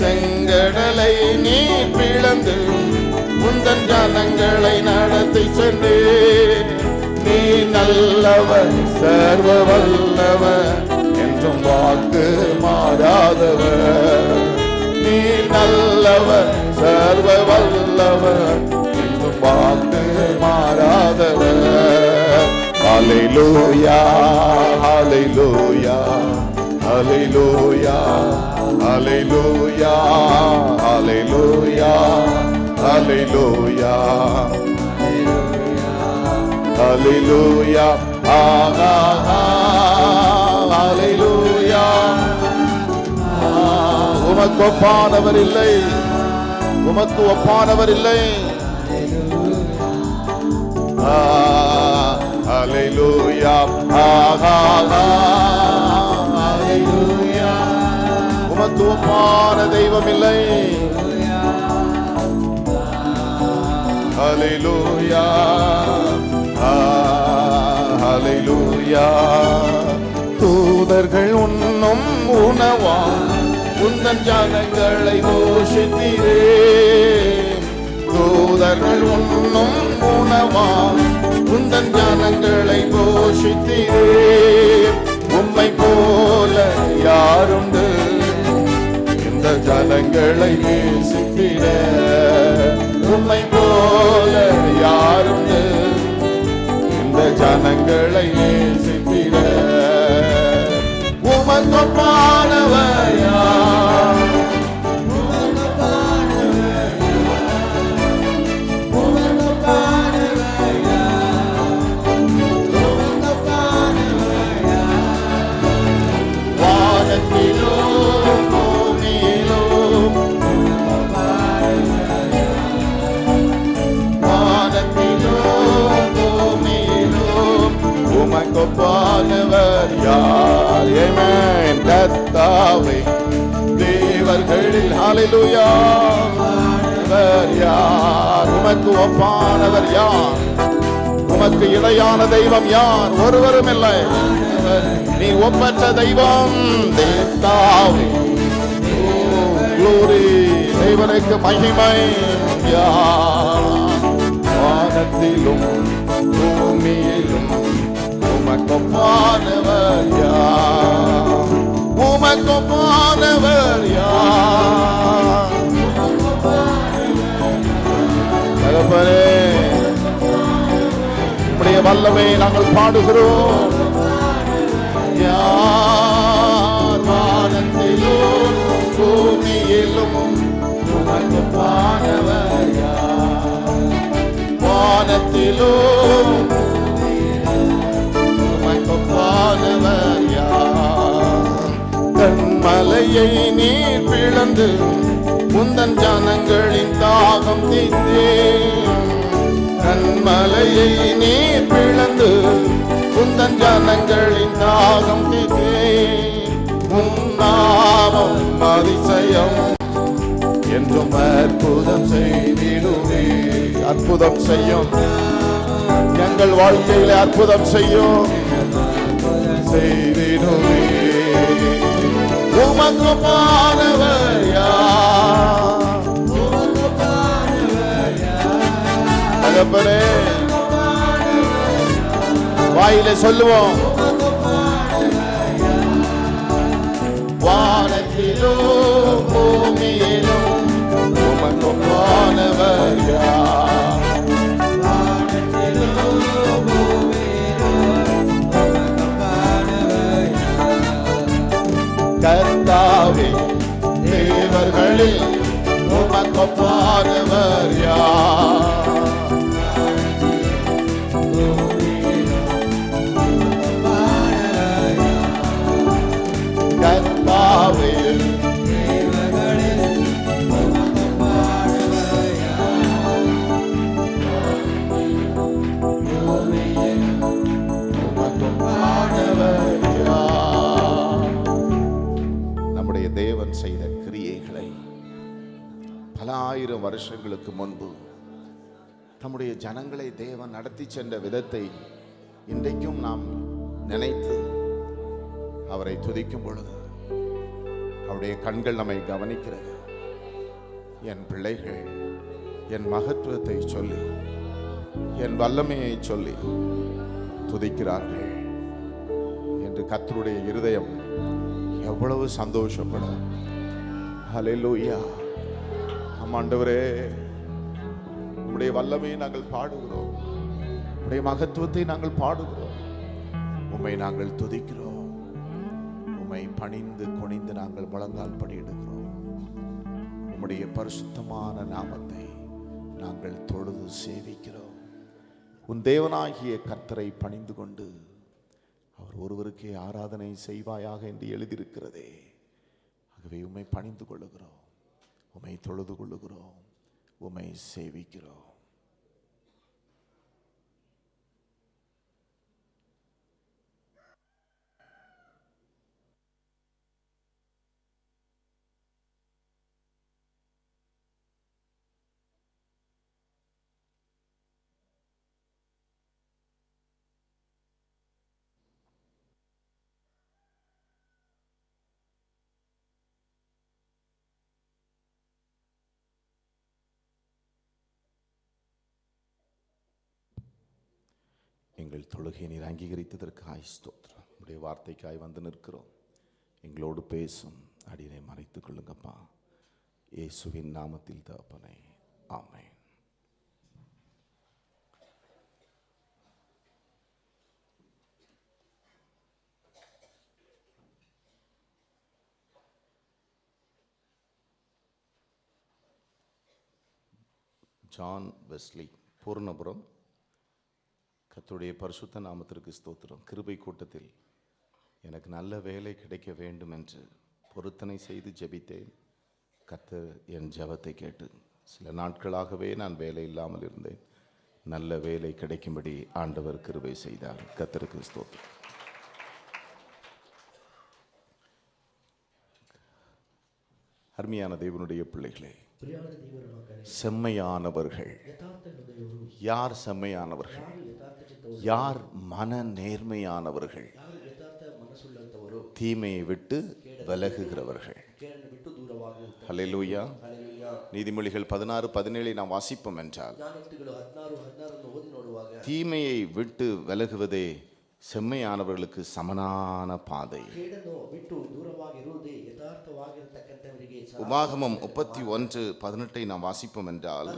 செங்கடலை நீ பிளந்து உந்தன் ஜனங்களை நடத்தி சென்றே. நீ நல்லவர், சர்வ வல்லவர், என்றும் வாக்கு மாறாதவர். நீ நல்லவர், சர்வ வல்லவர், என்றும் வாக்கு மாறாதவர். ஹல்லேலூயா, ஹல்லேலூயா, ஹல்லேலூயா, ஹல்லேலூயா, ஹல்லேலூயா, ஹல்லேலூயா, ஹல்லேலூயா, ஹல்லேலூயா. உமக்கு ஒப்பானவர் இல்லை, உமக்கு ஒப்பானவர் இல்லை. ஹல்லேலூயா, ஹல்லேலூயா. உமக்கு ஒப்பான தெய்வம் இல்லை. ஹல்லேலூயா, ஹல்லேலூயா. தூதர்கள் உண்ணும் உணவா உந்தன் ஜனங்களை போஷித்தீரே. தூதர்கள் உண்ணும் உணவா உந்தன் ஜனங்களை போஷித்தீரே. உம்மை போல யாருண்டு இந்த ஜனங்களை நேசித்திட? உம்மை போல யாருண்டு இந்த ஜனங்களை நேசித்திட? உமக்கொப்பானவர் யார்? வானத்திலும் பூமியிலும் உமக்கொப்பானவர் யார்? ஆமென். கர்த்தாவே, தேவர்களில் ஹல்லேலூயா யார்? உமக்கு ஒப்பானவர் யார்? உமக்கு இணையான தெய்வம் யார்? ஒருவரும் இல்லை. நீ ஒப்பற்ற தெய்வம். தேவதாவே, glory, தேவனுக்கு மகிமை. யார்? வானத்திலும் பூமியிலும் உமக்கொப்பானவர் யார்? உமக்கொப்பானவர் யார்? வல்லமை நாங்கள் பாடுகிறோம். யார் வானத்திலும் பூமியிலும் உமக்கு பாடவர் யார்? வானத்திலும் உமக்கு பாடவர் யார்? கண்மலையை நீர் பிளந்து உந்தன் ஜனங்களின் தாகம் தீர்த்தே. கண்மலையை நீர் பிளந்து உந்தன் ஜனங்களின் தாகம் தீர்த்தே. உன் நாமம் அதிசயம் என்றும் அற்புதம் செய்திடுவே. அற்புதம் செய்யும் எங்கள் வாழ்க்கையில, அற்புதம் செய்யும் செய்திடுவே. உமக்கு பாடவர் யார்? தகப்பனே, வாயில சொல்லுவோம். வானத்திலும் பூமியிலும் உமக்கு பாடவர் யார்? கர்த்தாவே, தேவர்களில் உமக்கு பாடவர் யார்? கர்த்தாவே, நம்முடைய தேவன் செய்த கிரியைகளை பல ஆயிரம் வருஷங்களுக்கு முன்பு தம்முடைய ஜனங்களை தேவன் நடத்தி சென்ற விதத்தை இன்றைக்கும் நாம் நினைத்து அவரை துதிக்கும் பொழுது அவருடைய கண்கள் நம்மை கவனிக்கிறது. என் பிள்ளைகள் என் மகத்துவத்தை சொல்லி என் வல்லமையை சொல்லி துதிக்கிறார்கள் என்று கர்த்தருடைய இருதயம் எவ்வளவு சந்தோஷப்படும். ஹல்லேலூயா. ஆண்டவரே, உம்முடைய வல்லமையை நாங்கள் பாடுகிறோம், உம்முடைய மகத்துவத்தை நாங்கள் பாடுகிறோம், உம்மை நாங்கள் துதிக்கிறோம், உம்மை பணிந்து குனிந்து நாங்கள் முழங்கால் படியிடுகிறோம். உம்முடைய பரிசுத்தமான நாமத்தை நாங்கள் தொழுது சேவிக்கிறோம். உன் தேவனாகிய கர்த்தரை பணிந்து கொண்டு அவர் ஒருவருக்கே ஆராதனை செய்வாயாக என்று எழுதியிருக்கிறதே. ஆகவே உம்மை பணிந்து கொள்ளுகிறோம், உம்மை தொழுது கொள்ளுகிறோம், உம்மை சேவிக்கிறோம். எங்கள் தொழுகை நீர் அங்கீகரித்ததற்காய் ஸ்தோத்திரம். உடைய வார்த்தைக்காய் வந்து நிற்கிறோம். எங்களோடு பேசும் அடியை மறைத்துக் கொள்ளுங்கப்பா. இயேசுவின் நாமத்தில் தகப்பனே, ஆமென். John Wesley, பூர்ணபுரம். கர்த்தருடைய பரிசுத்த நாமத்திற்கு ஸ்தோத்திரம். கிருபை கூட்டத்தில் எனக்கு நல்ல வேலை கிடைக்க வேண்டும் என்று பொருத்தனை செய்து ஜெபித்தேன். கர்த்தர் என் ஜெபத்தை கேட்டு சில நாட்களாகவே நான் வேலை இல்லாமல் இருந்தேன். நல்ல வேலை கிடைக்கும்படி ஆண்டவர் கிருபை செய்தார். கர்த்தருக்கு ஸ்தோத்திரம். அருமையான தேவனுடைய பிள்ளைகளே, செம்மையானவர்கள் யார்? செம்மையானவர்கள் யார்? மன நேர்மையானவர்கள், தீமையை விட்டு விலகுகிறவர்கள். ஹல்லேலூயா. நீதிமொழிகள் 16:17 நாம் வாசிப்போம் என்றால், தீமையை விட்டு விலகுவதே செம்மையானவர்களுக்கு சமனான பாதை. உபாகமம் 31:18 நாம் வாசிப்போம் என்றால்,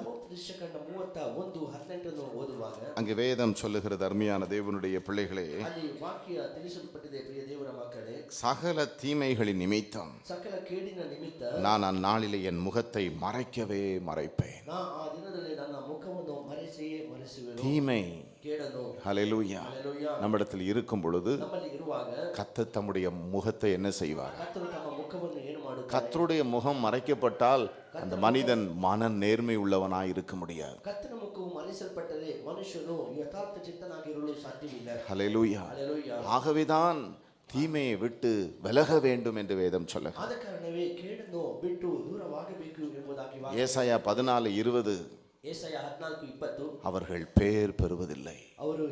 அங்கே வேதம் சொல்லுகிறது, அருமையான தேவனுடைய பிள்ளைகளே, ಅಲ್ಲಿ ವಾಕ್ಯ ತಿಳಿಸಲ್ಪಟ್ಟಿದೆ ಪ್ರಿಯ ದೇವರ ಮಕ್ಕಳೇ, சகல தீமைகளின் நிமித்தம் ಸಕಲ ಕೇಡಿನ ನಿಮಿತ್ತ நான் அந்நாளிலே என் முகத்தை மறைக்கவே மறைப்பேன். ನಾ ಆ ದಿನದಲ್ಲಿ ನನ್ನ ಮುಖವನ್ನು ಮರೆಸುವೆನು. தீமை ಕೇಡನು ஹல்லேலூயா ಹಲ್ಲೆಲೂಯಾ நம்மிடத்தில் இருக்கும் பொழுது ನಮ್ಮಲ್ಲಿ ಇರುವಾಗ கர்த்தர் தம்முடைய முகத்தை என்ன செய்வார்? ಕರ್ತನು ತಮ್ಮ ಮುಖವನ್ನು ಏನು ಮಾಡುತ್ತಾರೆ? கர்த்தருடைய முகம் மறைக்கப்பட்டால் அந்த மனிதன் மன நேர்மை உள்ளவனாய் இருக்க முடியாது. ಕರ್ತನ ಮುಖವು ಮರೆಸಲ್ಪಟ್ಟರೆ ಮನುಷ್ಯನು ಯಥಾರ್ಥ ಚಿತ್ತನಾಗಿರಲು ಸಾಧ್ಯವಿಲ್ಲ. ஹல்லேலூயா. ಹಲ್ಲೆಲೂಯಾ. ஆகவேதான் தீமையை விட்டு விலக வேண்டும் என்று வேதம் சொல்லுகிறது. ಆದ ಕಾರಣವೇ ಕೇಡನ್ನು ಬಿಟ್ಟು ದೂರವಾಗಬೇಕು ಎಂಬುದಾಗಿ ஏசாயா 14:20 ಏಸಾಯ 14:20 அவர்கள் பேர் பெறுவதில்லை, ಅವರು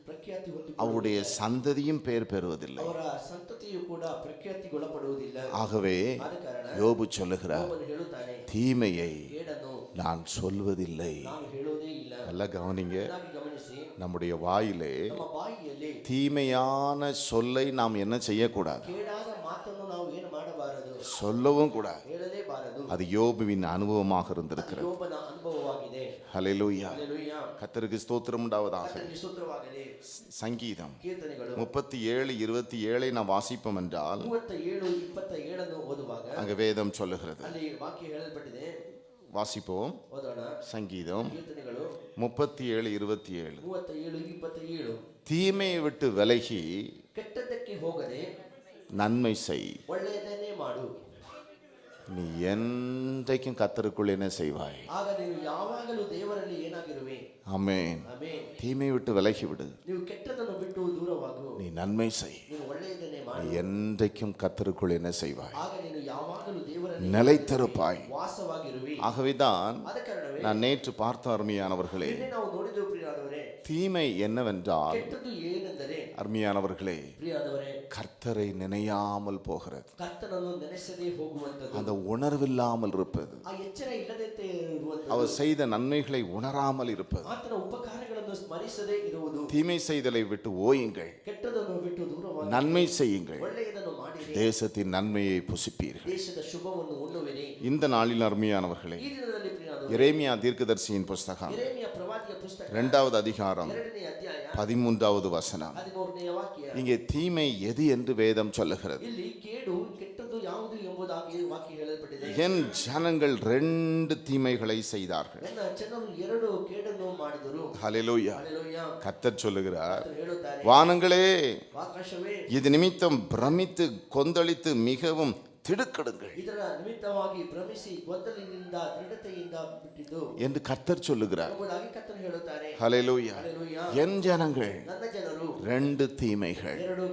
ಪ್ರಖ್ಯಾತಿ ಹೊಂದಿಕೊಳ್ಳುವುದಿಲ್ಲ, அவருடைய சந்ததியும் பேர் பெறுவதில்லை. ಅವರ ಸಂತತಿಯು ಕೂಡ ಪ್ರಖ್ಯಾತಿಗೊಳಪಡುವುದಿಲ್ಲ. ஆகவே ಆದ ಕಾರಣ யோபு சொல்லுகிறார், ಅವನು ಹೇಳುತ್ತಾನೆ, தீமையை ಕೇಡನ್ನು நான் சொல்வதில்லை. ನಾನು ಹೇಳೋದೇ ಇಲ್ಲ. நல்லா கவனிங்க, ಚೆನ್ನಾಗಿ ಗಮನಿಸಿ, நம்முடைய வாயிலே ನಮ್ಮ ಬಾಯಿಯಲ್ಲಿ தீமையான சொல்லை நாம் என்ன செய்யக்கூடாது? ಕೇಡಾದ ಮಾತನ್ನು ನಾವು ಏನು ಮಾಡಬಾರದು, சொல்லவும் கூடாது. ಹೇಳಲೇಬಾರದು. அது யோபுவின் அனுபவமாக இருந்திருக்கிறது. ಯೋಬನ ಅನುಭವವಾಗಿದೆ. ஹல்லேலூயா. ಹಲ್ಲೆಲೂಯಾ. கர்த்தருக்கு ஸ்தோத்திரம் உண்டாவதாக. ಕರ್ತನಿಗೆ ಸ್ತೋತ್ರವಾಗಲಿ. சங்கீதம் ಕೀರ್ತನೆಗಳು 37:27 நாம் வாசிப்போம் என்றால் 37:27 ಓದುವಾಗ அங்க வேதம் சொல்லுகிறது. ಅಲ್ಲಿ ವಾಕ್ಯ ಹೇಳಲ್ಪಟ್ಟಿದೆ. வாசிப்போம். ಓದೋಣ. சங்கீதம் ಕೀರ್ತನೆಗಳು 37:27 37:27 தீமையை விட்டு விலகி ಕೆಟ್ಟದ್ದಕ್ಕೆ ಹೋಗದೆ நன்மை செய், ಒಳ್ಳೆಯದನ್ನೇ ಮಾಡು, நீ என்றைக்கும் கர்த்தருக்குள் என்ன செய்வாய்? ಆಗ ನೀನು ಯಾವಾಗಲೂ ದೇವರಲ್ಲಿ ಏನಾಗಿರುವೆ. ஆமென். ಆಮೆನ್. தீமையை விட்டு விலகி விடு, ನೀವು ಕೆಟ್ಟದನ್ನು ಬಿಟ್ಟು ದೂರವಾಗು, நீ நன்மை செய், ನೀನು ಒಳ್ಳೆಯದನ್ನೇ நீ ಮಾಡು, என்றைக்கும் கர்த்தருக்குள் என்ன செய்வாய்? ಆಗ ನೀನು ಯಾವಾಗಲೂ ದೇವರಲ್ಲಿ நிலைத்திருப்பாய். ವಾಸವಾಗಿರುವಿ. ஆகவேதான் ಆದ ಕಾರಣವೇ நான் நேற்று பார்த்த அருமையானவர்களே, ನಿನ್ನೆ ನಾವು ನೋಡಿದೆವು ಪ್ರಿಯರಾದವರೇ, தீமை என்னவென்றால் ಕೆಟ್ಟದ್ದು ಏನೆಂದರೆ அருமையானவர்களே ಪ್ರಿಯರಾದವರೇ கர்த்தரை நினையாமல் போகிறது, ಕರ್ತನನ್ನು ನೆನೆಸದೇ ಹೋಗುವಂತದ್ದು, அந்த உணர்வில்லாமல் இருப்பது, ಆ ಎಚ್ಚರ ಇಲ್ಲದಂತೆ ಇರುವಂತದ್ದು, அவர் செய்த நன்மைகளை உணராமல் இருப்பது. ಆತನ ಉಪಕಾರಗಳನ್ನು ಸ್ಮರಿಸದೇ ಇರುವುದು. தீமை செய்தலை விட்டு ஓயுங்கள், ಕೆಟ್ಟದನ್ನು ಬಿಟ್ಟು ದೂರವಾಗಿ நன்மை செய்யுங்கள், ಒಳ್ಳೆಯದನ್ನು ಮಾಡಿರಿ, தேசத்தின் நன்மையை புசிப்பீர்கள். ದೇಶದ ಶುಭವನ್ನು ಉಣ್ಣುವಿರಿ. இந்த நாளில் அருமையானவர்களே, ಈ ದಿನದಲ್ಲಿ ಪ್ರಿಯರಾದವರೇ, எரேமியா தீர்க்கதரிசியின் புஸ்தகம் ಯೆರೆಮೀಯ ಪ್ರವಾದಿಯ ಪುಸ್ತಕ 2வது அதிகாரம் 2ನೇ ಅಧ್ಯಾಯ 13வது வசனம். 13ನೇ ವಾಕ್ಯ. இங்கே தீமை எது என்று வேதம் சொல்லுகிறது. ಇಲ್ಲಿ ಕೇಡು ಕೆಟ್ಟದ್ದು ಯಾವುದು ಎಂಬುದಾಗಿ ವಾಕ್ಯ ಹೇಳಲ್ಪಟ್ಟಿದೆ. என் ஜனங்கள் 2 தீமைகளை செய்தார்கள். ನನ್ನ ಜನರು 2 ಕೇಡನ್ನು ಮಾಡಿದರು. ஹல்லேலூயா. ಹಲ್ಲೆಲೂಯಾ. கர்த்தர் சொல்லுகிறார், ಕರ್ತನು ಹೇಳುತ್ತಾರೆ, வானங்களே ಆಕಾಶವೇ இது நிமித்தம் பிரமித்து கொந்தளித்து மிகவும் திடுக்கிடுங்கள் ಇದರ ನಿಮಿತ್ತವಾಗಿ ಭ್ರಮಿಸಿ ಗೊಂದಲದಿಂದ ದೃಢತೆಯಿಂದ ಬಿಟ್ಟಿದ್ದು என்று கர்த்தர் சொல்லுகிறார். ಎಂಬುದಾಗಿ ಕರ್ತನು ಹೇಳುತ್ತಾರೆ. ஹல்லேலூயா. ಹಲ್ಲೆಲೂಯಾ. என் ஜனங்கள் ನನ್ನ ಜನರು 2 தீமைகள். 2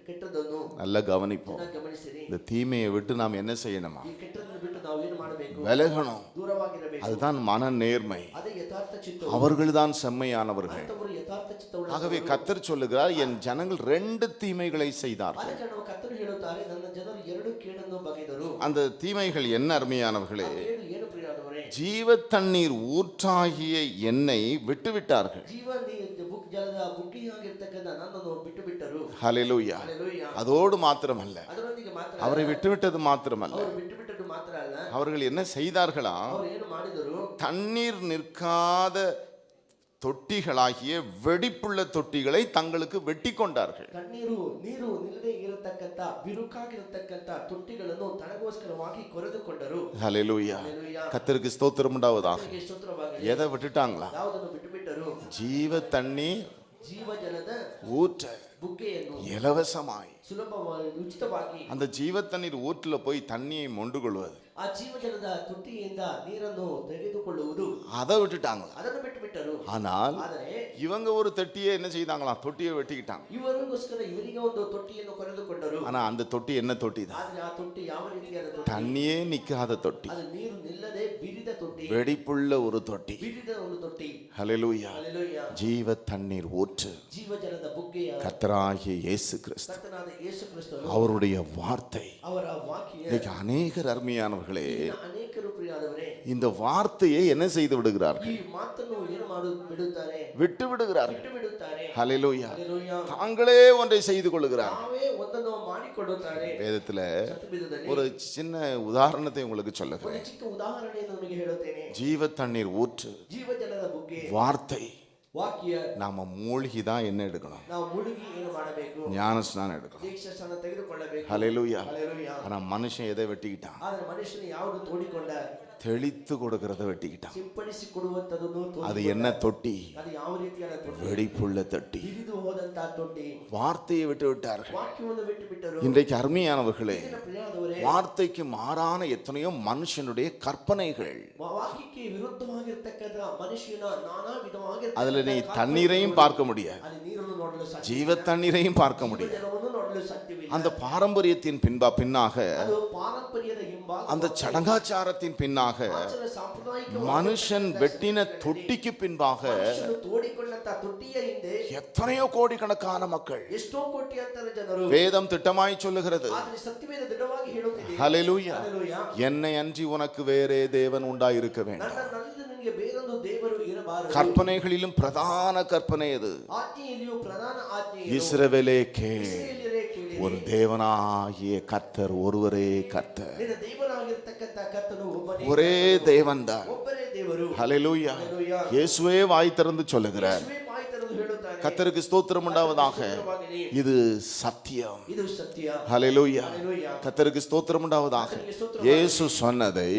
ಕೆಟ್ಟದನ್ನು நல்லா கவனிப்போம். ಚೆನ್ನಾಗಿ ಗಮನಿಸಿರಿ. இந்த தீமையை விட்டு நாம் என்ன செய்யணுமா? ಈ ಕೆಟ್ಟದನ್ನು ಬಿಟ್ಟು ನಾವು ಏನು ಮಾಡಬೇಕು? விலகணும். ದೂರವಾಗಿರಬೇಕು. அதுதான் மன நேர்மை. ಅದೇ ಯಥಾರ್ಥ ಚಿತ್ತ. அவர்கள்தான் செம்மையானவர்கள். ಅಂತವರು ಯಥಾರ್ಥ ಚಿತ್ತವುಳ್ಳವರು. ஆகவே கர்த்தர் சொல்லுகிறார், என் ஜனங்கள் 2 தீமைகளை செய்தார்கள். ಆದ ಕಾರಣ ಕರ್ತನು ಹೇಳುತ್ತಾರೆ, ನನ್ನ ಜನರು 2 ಕೇಡನ್ನು ಬಗೆದರು. அந்த தீமைகள் என்ன அருமையானவர்களே? ಕೇಡು ಏನು ಪ್ರಿಯರಾದವರೇ? ஜீவ தண்ணீர் ஊற்றாகிய என்னை விட்டுவிட்டார்கள். ಜಲದ ಬುಗ್ಗಿಯಾಗಿರ್ತಕ್ಕಂಥ ನನ್ನನ್ನು ಬಿಟ್ಟು ಬಿಟ್ಟರು. ஹல்லேலூயா. ಹಲ್ಲೆಲೂಯಾ. அதோடு மாத்திரமல்ல, ಅದರೊಂದಿಗೆ ಮಾತ್ರ அவரை விட்டுவிட்டது மாத்திரமல்ல, ಅವರು ಬಿಟ್ಟು ಬಿಟ್ಟದ್ದು ಮಾತ್ರ ಅಲ್ಲ, அவர்கள் என்ன செய்தார்களா? ಅವರು ಏನು ಮಾಡಿದರು? தண்ணீர் நிற்காத தொட்டிகளாகிய வெடிப்புள்ள தொட்டிகளை தங்களுக்கு வெட்டி கொண்டார்கள். ನೀರು ನಿಲ್ಲದೆ ಇರತಕ್ಕಂತ ಬಿರುಕಾಗಿರತಕ್ಕಂತ ತೊಟ್ಟಿಗಳನ್ನು ತನಗೋಸ್ಕರವಾಗಿ ಕೊರೆದುಕೊಂಡರು. ஹல்லேலூயா. ಹಲ್ಲೆಲೂಯಾ. கர்த்தருக்கு ஸ்தோத்திரம் உண்டாவதாக. ಕರ್ತನಿಗೆ ಸ್ತೋತ್ರವಾಗಲಿ. எதை விட்டுட்டாங்களா? ಯಾವುದನ್ನು ಬಿಟ್ಟು ಬಿಟ್ಟರು? ஜீவ தண்ணீர் ಜೀವಜಲದ ஊற்ற ಬುಗ್ಗೆಯನ್ನು இலவசமாய். ಸುಲಭವಾಗಿ ಉಚಿತವಾಗಿ அந்த ஜீவ தண்ணீர் ஊற்றுல போய் தண்ணியை மொண்டு கொள்வது, ಆ ಜೀವಜಲದ ತೊಟ್ಟಿಯಿಂದ ನೀರನ್ನು ತೆಗೆದುಕೊಳ್ಳುವುದು, அதை விட்டுட்டாங்களா? ಅದನ್ನು ಬಿಟ್ಟು ಬಿಟ್ಟರು. ஆனால் ಆದರೆ இவங்க ஒரு தொட்டியை என்ன செய்தாங்களா? தொட்டியை வெட்டிக்கிட்டாங்க. ಇವರಿಗೋಸ್ಕರ ಇವರಿಗೆ ಒಂದು ತೊಟ್ಟಿಯನ್ನು ಕೊರೆದುಕೊಂಡರು. ஆனா அந்த தொட்டி என்ன தொட்டி தான்? ಆದ್ರೆ ಆ ತೊಟ್ಟಿ ಯಾವ ರೀತಿಯಾದ ತೊಟ್ಟಿ? தண்ணியே நிக்காத தொட்டி, ಅದು ನೀರು ನಿಲ್ಲದೆ ಬಿರಿದ ತೊಟ್ಟಿ, வெடிப்புள்ள ஒரு தொட்டி. ಬಿರಿದ ಒಂದು ತೊಟ್ಟಿ. ஹல்லேலூயா. ಹಲ್ಲೆಲೂಯಾ. ஜீவ தண்ணீர் ஊற்று ಜೀವಜಲದ ಬುಗ್ಗೆಯ கர்த்தராகிய இயேசு கிறிஸ்து, ಕರ್ತನಾದ ಯೇಸು ಕ್ರಿಸ್ತನು, அவருடைய வார்த்தை. ಅವರ ವಾಕ್ಯ இன்னைக்கு அநேகர் அருமையானவர்களே ಅನೇಕರು ಪ್ರಿಯರಾದವರೇ இந்த வார்த்தையை என்ன செய்து விடுகிறார்கள்? ಈ ಮಾತನ್ನು ಏನು ಬಿಡುತ್ತಾರೆ? விட்டு விடுகிறார்கள். ಬಿಟ್ಟು ಬಿಡುತ್ತಾರೆ. ஹல்லேலூயா. ಹಲ್ಲೆಲೂಯಾ. தாங்களே ஒன்றை செய்து கொள்ளுகிறார். ತಾವೇ ಒಂದನ್ನು ಮಾಡಿಕೊಳ್ಳುತ್ತಾರೆ. வேதத்துல ಸತ್ಯವೇದದಲ್ಲಿ ஒரு சின்ன உதாரணத்தை உங்களுக்கு ಒಂದು சொல்லுகிறேன். ಚಿಕ್ಕ ಉದಾಹರಣೆಯನ್ನು ನಿಮಗೆ ಹೇಳುತ್ತೇನೆ. ஜீவ தண்ணீர் ஊற்று, ಜೀವಜಲದ ಬುಗ್ಗೆ, வார்த்தை. ವಾಕ್ಯ நாம மூழ்கி தான் என்ன எடுக்கணும்? ನಾವು ಮುಳುಗಿ ಏನು ಮಾಡಬೇಕು? ஞான ஸ்நானம் எடுக்கணும். ದೀಕ್ಷಾಸ್ನಾನ ತೆಗೆದುಕೊಳ್ಳಬೇಕು. ஹல்லேலூயா. ಹಲ್ಲೆಲೂಯಾ. ஆனா மனுஷன் எதை வெட்டிக்கிட்டான்? ಆದರೆ ಮನುಷ್ಯನು ಯಾವುದು ತೋಡಿಕೊಂಡ? தெளித்து கொடுக்கறத வெட்டிக்கிட்டான். ಸಿಂಪಡಿಸಿ ಕೊಡುವಂತದನ್ನು அது என்ன தொட்டி? ಅದು ಯಾವ ರೀತಿಯಾದ ತೊಟ್ಟಿ? வெடிப்புள்ள தொட்டி. ಬಿರಿದು ಹೋದಂತ ತೊಟ್ಟಿ. வார்த்தையை விட்டு விட்டார்கள். ವಾಕ್ಯವನ್ನು ಬಿಟ್ಟು ಬಿಟ್ಟರು. இன்றைக்கு அருமையானவர்களே, ಪ್ರಿಯರಾದವರೇ, வார்த்தைக்கு மாறான எத்தனையோ மனுஷனுடைய கற்பனைகள். ವಾಕ್ಯಕ್ಕೆ ವಿರುದ್ಧವಾಗಿರತಕ್ಕಂತ ಮನುಷ್ಯನ ನಾನಾ ವಿಧವಾಗಿರತಕ್ಕಂತ அதுல நீ தண்ணீரையும் பார்க்க முடியாது, ಅಲ್ಲಿ ನೀರನ್ನು ನೋಡಲು ಸಾಧ್ಯ, ஜீவ தண்ணீரையும் பார்க்க முடியாது. ಜಲವನ್ನು ನೋಡಲು ಸಾಧ್ಯವಿಲ್ಲ. அந்த பாரம்பரியத்தின் பின்னாக, ಅದು ಪಾರಂಪರ್ಯದ ಹಿಂಭಾಗ, அந்த சடங்காச்சாரத்தின் பின்னாக, ಆಚಾರ ಸಾಂಪ್ರದಾಯಿಕ மனுஷன் வெட்டின தொட்டிக்கு பின்பாக ಮನುಷ್ಯನು ತೋಡಿಕೊಂಡಂತ ತೊಟ್ಟಿಯ ಹಿಂದೆ எத்தனையோ கோடிக்கணக்கான மக்கள். ಎಷ್ಟೋ ಕೋಟಿ ಅಂತರ ಜನರು. வேதம் திட்டமாய் சொல்லுகிறது, ಆದರೆ ಸತ್ಯವೇದ ದೃಢವಾಗಿ ಹೇಳುತ್ತಿದೆ, ஹல்லேலூயா, ಹಲ್ಲೆಲೂಯಾ, என்னை அன்றி உனக்கு வேறே தேவன் உண்டாயிருக்க வேண்டும். ನನ್ನಲ್ಲದೆ ನಿನಗೆ ಬೇರೊಂದು ದೇವರು ಇರಬಾರದು. கற்பனைகளிலும் பிரதான கற்பனை எது? ಆಜ್ಞೆಯಲ್ಲಿಯೂ ಪ್ರಧಾನ ಆಜ್ಞೆ இஸ்ரவேலே கேள், ಇಸ್ರಾಯೇಲ್ಯರೇ ಕೇಳಿರಿ, உன் தேவனாகிய கர்த்தர் ஒருவரே கர்த்தர். ನಿನ್ನ ದೇವರಾಗಿರ್ತಕ್ಕಂತ ಕರ್ತನು ಒಬ್ಬನೇ, ஒரே தேவன் தான். ಒಬ್ಬನೇ ದೇವರು. ஹல்லேலூயா. ಹಲ್ಲೆಲೂಯಾ. இயேசுவே வாய் திறந்து சொல்லுகிறார், ಯೇಸುವೇ ಬಾಯಿ ತೆರೆದು ಹೇಳುತ್ತಾನೆ, கர்த்தருக்கு ஸ்தோத்திரம் உண்டாவதாக, ಸ್ತೋತ್ರವಾಗಲಿ, இது சத்தியம். ಇದು ಸತ್ಯ. ஹல்லேலூயா. ಹಲ್ಲೆಲೂಯಾ. கர்த்தருக்கு ஸ்தோத்திரம் உண்டாவதாக. இயேசு சொன்னதை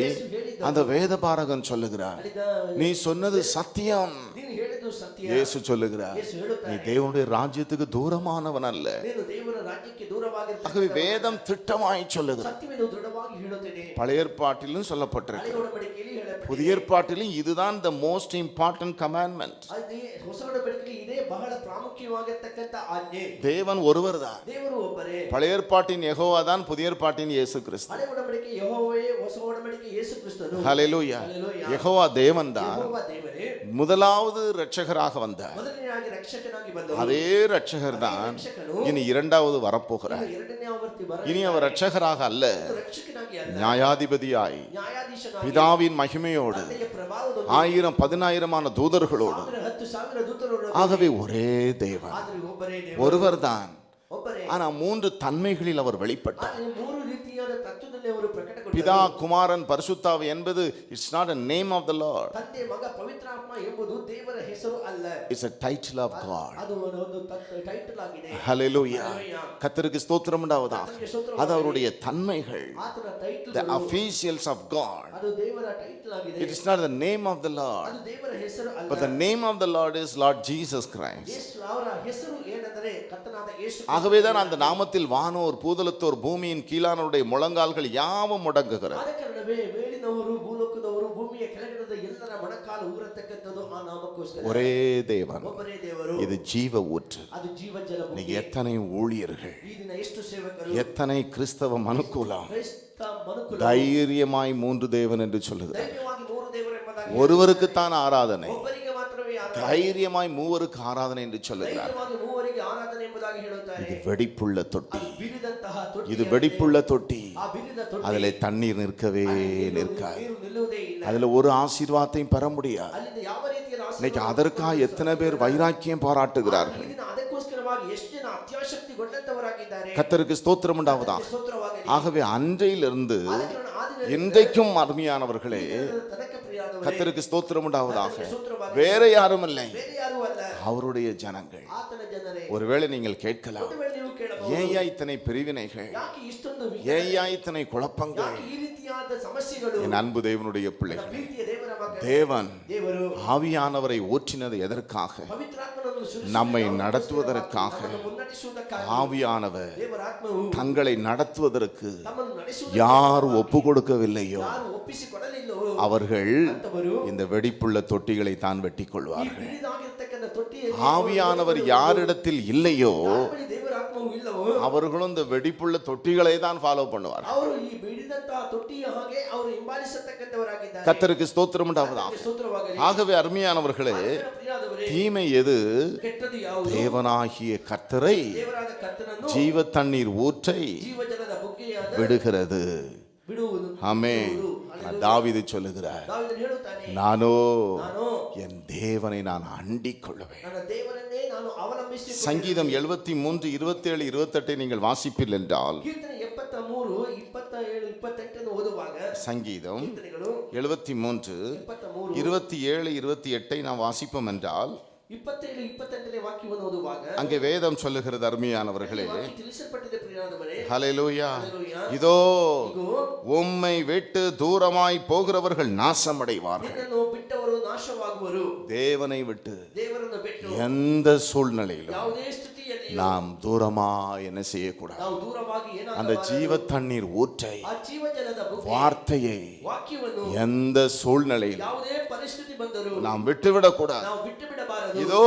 அந்த வேதபாரகன் சொல்லுகிறார், ಅಲ್ಲಿದ್ದ நீ சொன்னது சத்தியம். ನೀನು ಹೇಳಿದ್ದು ಸತ್ಯ. இயேசு சொல்லுகிறார், ಯೇಸು நீ ಹೇಳುತ್ತಾನೆ, தேவனுடைய ராஜ்யத்துக்கு தூரமானவன் அல்ல. ನೀನು ದೇವರ ರಾಜ್ಯಕ್ಕೆ ದೂರವಾಗಿರ್ತಕ್ಕಂತ ஆகவே வேதம் திட்டமாய் சொல்லுகிறது. ಸತ್ಯವೇದ ದೃಢವಾಗಿ ಹೇಳುತ್ತದೆ. பழைய ஏற்பாட்டிலும் சொல்லப்பட்டிருக்கு, ಹಳೆಯ ಒಡಂಬಡಿಕೆಯಲ್ಲಿ ಹೇಳಲ್ಪಟ್ಟಿದೆ. புதிய ஏற்பாட்டிலும் இதுதான் the most important commandment. ಅದೇ ಹೊಸ ಒಡಂಬಡಿಕೆಯಲ್ಲಿ ಇದೇ ಬಹಳ ಪ್ರಾಮುಖ್ಯವಾಗಿರ್ತಕ್ಕಂತ ಆಜ್ಞೆ. தேவன் ஒருவர் தான். ದೇವರು ಒಬ್ಬರೇ. பழைய ஏற்பாட்டின் யெகோவா தான், புதிய ஏற்பாட்டின் இயேசு கிறிஸ்து. ಹಳೆ ಒಡಂಬಡಿಕೆ ಯೆಹೋವನೇ, ಹೊಸ ಒಡಂಬಡಿಕೆ ಯೇಸು ಕ್ರಿಸ್ತನು. ஹல்லேலூயா. ಹಲ್ಲೆಲೂಯಾ. யெகோவா தேவன் தான். ಯೆಹೋವ ದೇವರೇ முதலாவது இரட்சகராக வந்தார். ಮೊದಲನೆಯಾಗಿ ರಕ್ಷಕನಾಗಿ ಬಂದವರು. அதே இரட்சகர் தான் ರಕ್ಷಕನು இனி இரண்டாவது வரப்போகிறார். ಎರಡನೇ ಆವರ್ತಿ இனி அவர் இரட்சகராக அல்ல, ರಕ್ಷಕನಾಗಿ ಅಲ್ಲ, நியாயாதிபதியாய் ನ್ಯಾಯಾಧೀಶನಾಗಿ, பிதாவின் மகிமையோடு ತಂದೆಯ ಪ್ರಭಾವದೊಂದಿಗೆ, 1000 10,000 தூதர்களோடு. 10,000 ದೂತರೊಡನೆ, ஆகவே ஒரே தேவன், ಆದರೆ ಒಬ್ಬರೇ ದೇವರು, ஒருவர் தான். ಒಬ್ಬರೇ. ஆனா 3 தன்மைகளில் அவர் வெளிப்பட்டார். ಆದರೆ ಮೂರು ರೀತಿಯಾದ ತತ್ವದಲ್ಲಿ ಅವರು ಪ್ರಕಟಗೊಂಡರು. பிதா, குமாரன், பரிசுத்தாவி என்பது it's not a name of the Lord, ತಂದೆ, ಮಗ, ಪವಿತ್ರಾತ್ಮ ಎಂಬುದು ದೇವರ ಹೆಸರು ಅಲ್ಲ, it's a title of God. ಅದು ಒಂದು ಟೈಟಲ್ ಆಗಿದೆ. ஹல்லேலூயா. ಹಲ್ಲೆಲೂಯಾ. கர்த்தருக்கு ஸ்தோத்திரம் உண்டாவதாக. ಕರ್ತನಿಗೆ ಸ್ತೋತ್ರವಾಗಲಿ. அது அவருடைய தன்மைகள், ಆತನ title, the officials of God. ಅದು ದೇವರ ಟೈಟಲ್ ಆಗಿದೆ. It is not the name of the Lord, ಅದು ದೇವರ ಹೆಸರು ಅಲ್ಲ. but the name of the Lord is Lord Jesus Christ. ಯೇಸು, ಅವರ ಹೆಸರು ಏನೆಂದರೆ ಕರ್ತನಾದ ಯೇಸು. ஆகவேதான் அந்த நாமத்தில் வானோர், பூதலத்தோர், பூமியின் கீழானவருடைய முழங்கால்கள் யாவும் முடங்குகிறது. ಆದ ಕಾರಣವೇ ಮೇಲಿನವರು, ಭೂಲೋಕದವರು, ಭೂಮಿಯ ಕೆಳಗಿರದ ಎಲ್ಲರ ಮೊಣಕಾಲು ಊರತಕ್ಕಂಥದ್ದು ಆ ನಾಮಕ್ಕೋಸ್ಕರ. ஒரே தேவன், ಒಬ್ಬರೇ ದೇವರು, இது ஜீவ ஊற்று. ಅದು ಜೀವ ಜಲ. இன்னைக்கு எத்தனை ஊழியர்கள், ಈ ದಿನ ಎಷ್ಟು ಸೇವಕರು, எத்தனை கிறிஸ்தவ மனுக்குலம் ಕ್ರೈಸ್ತ ಮನುಕುಲ தைரியமாய் 3 தேவன் என்று சொல்லுகிறார். ಧೈರ್ಯವಾಗಿ ಮೂರು ದೇವರು ಎಂಬುದಾಗಿ, ஒருவருக்குத்தான் ஆராதனை, ಒಬ್ಬರಿಗೆ ಮಾತ್ರವೇ ಆರಾಧನೆ, தைரியமாய் 3ருக்கு ஆராதனை என்று சொல்லுகிறார். ಧೈರ್ಯವಾಗಿ ಮೂವರಿಗೆ ಆರಾಧನೆ ಎಂಬುದಾಗಿ ಹೇಳುತ್ತಾರೆ. இது வெடிப்புள்ள தொட்டி, ಅದು ಬಿರಿದಂತಹ ತೊಟ್ಟಿ, இது வெடிப்புள்ள தொட்டி. ಆ ಬಿರಿದ ತೊಟ್ಟಿ, அதிலே தண்ணீர் நிற்கவே ನೀರು நிற்காது. ನಿಲ್ಲುವುದೇ ಇಲ್ಲ. அதுல ஒரு ஆசீர்வாதத்தையும் பெற முடியாது. ಅಲ್ಲಿಂದ ಯಾವ ರೀತಿಯ இன்னைக்கு அதற்காக எத்தனை பேர் வைராக்கியம் பாராட்டுகிறார்கள். ಈ ದಿನ ಅದಕ್ಕೋಸ್ಕರವಾಗಿ ಎಷ್ಟು ಜನ ಅತ್ಯಾಸಕ್ತಿಗೊಂಡಂತವರಾಗಿದ್ದಾರೆ. கர்த்தருக்கு ஸ்தோத்திரம் உண்டாவதாக. ಸ್ತೋತ್ರವಾಗಲಿ. ஆகவே அன்றையிலிருந்து ಆದ ಕಾರಣ ಆ ದಿನದಿಂದ இன்றைக்கும் அருமையானவர்களே, ತನಕ ಪ್ರಿಯರಾದವರೇ, கர்த்தருக்கு ஸ்தோத்திரம் உண்டாவதாக. ಕರ್ತನಿಗೆ ಸ್ತೋತ್ರವಾಗಲಿ. வேற யாரும் இல்லை, ಬೇರೆ ಯಾರೂ ಅಲ್ಲ, அவருடைய ஜனங்கள். ಆತನ ಜನರೇ. ஒருவேளை நீங்கள் கேட்கலாம், ಒಂದು ವೇಳೆ ನೀವು ಕೇಳಬಹುದು, ஏயா இத்தனை பிரிவினைகள், ಯಾಕೆ ಇಷ್ಟೊಂದು ஏயா இத்தனை குழப்பங்கள்? ಯಾಕೆ ಈ ರೀತಿಯಾದ ಸಮಸ್ಯೆಗಳು? என் அன்பு தேவனுடைய பிள்ளைகள், ಪ್ರೀತಿಯ ದೇವರ ಮಕ್ಕಳೇ, தேவன் ದೇವರು ஆவியானவரை ஊற்றினது எதற்காக? ಪವಿತ್ರಾತ್ಮನನ್ನು ಸುರಿಸಿ நம்மை நடத்துவதற்காக. ನಮ್ಮನ್ನು ಮುನ್ನಡೆಸುವುದಕ್ಕಾಗಿ. ஆவியானவர் ದೇವರ ಆತ್ಮವು தங்களை நடத்துவதற்கு ನಮ್ಮನ್ನು ನಡೆಸುವುದಕ್ಕೆ யார் ஒப்பு கொடுக்கவில்லையோ ಯಾರು ಒಪ್ಪಿಸಿಕೊಡಲಿಲ್ಲವೋ அவர்கள் ಅಂತವರು இந்த வெடிப்புள்ள தொட்டிகளை தான் வெட்டி ಈ கொள்வார்கள். ಬಿರಿದಾಗಿರ್ತಕ್ಕಂಥ ತೊಟ್ಟಿಯಲ್ಲಿ ஆவியானவர் யாரிடத்தில் இல்லையோ ಯಾರ ಬಳಿ ದೇವರ ಆತ್ಮವು ಇಲ್ಲವೋ அவர்களும் இந்த வெடிப்புள்ள தொட்டிகளை தான் ஃபாலோ பண்ணுவார்கள். ಅವರು ಈ ಬಿಡಿದಂತಹ ತೊಟ್ಟಿಯ ಹಾಗೆ ಅವರು ಹಿಂಬಾಲಿಸತಕ್ಕಂಥವರಾಗಿದ್ದಾರೆ. கர்த்தருக்கு ஸ்தோத்திரம் உண்டாவதாக. ಸ್ತೋತ್ರವಾಗಲಿ. ஆகவே அருமையானவர்களே, ಪ್ರಿಯರಾದವರೇ, தீமை எது? ಕೆಟ್ಟದ್ದು ಯಾವುದು? தேவனாகிய கர்த்தரை, ದೇವರಾದ ಕರ್ತನನ್ನು, ஜீவ தண்ணீர் ஊற்றை ಜೀವಜಲದ ಬುಗ್ಗೆಯಾದ விடுகிறது. ಬಿಡುವುದು. ஆமென். தாவீது சொல்லுகிறார், ದಾವೀದನು ಹೇಳುತ್ತಾನೆ, நானோ ನಾನು என் தேவனை நான் அண்டிக் கொள்வேன். ನನ್ನ ದೇವರನ್ನೇ ನಾನು ಅವಲಂಬಿಸಿ. சங்கீதம் 73 27 28 நீங்கள் வாசிப்பீர்கள் என்றால், ಕೀರ್ತನೆ 73 27 28 ಓದುವಾಗ, சங்கீதம் ಕೀರ್ತನೆಗಳು 73 23 27 28 நாம் வாசிப்போம் என்றால், 27 28ನೇ ವಾಕ್ಯವನ್ನು ಓದುವಾಗ அங்கே வேதம் சொல்லுகிறது அருமையானவர்களே, ವಾಕ್ಯ ತಿಳಿಸಲ್ಪಟ್ಟಿದೆ ಪ್ರಿಯರಾದವರೇ. ஹல்லேலூயா, ஹல்லேலூயா. இதோ ಇಗೋ உம்மை விட்டு தூரமாய் போகிறவர்கள் நாசமடைவார்கள். ನಿನ್ನನ್ನು ಬಿಟ್ಟವರು ನಾಶವಾಗುವರು. தேவனை விட்டு ದೇವರನ್ನು ಬಿಟ್ಟು எந்த சூழ்நிலையிலும் ಯಾವುದೇ ಸ್ಥಿತಿಯಲ್ಲಿ நாம் தூரமா என்ன செய்யக்கூடாது. ನಾವು ದೂರವಾಗಿ அந்த ಏನಾಗಬಾರದು. ஜீவ தண்ணீர் ஊற்றை, ಆ ಜೀವಜಲದ ಬುಗ್ಗೆ வார்த்தையை ವಾಕ್ಯವನ್ನು எந்த சூழ்நிலையில் ಯಾವುದೇ ಪರಿಸ್ಥಿತಿ ಬಂದರೂ நாம் விட்டுவிடக்கூடாது. ನಾವು ಬಿಟ್ಟು ಬಿಡಬಾರದು. இதோ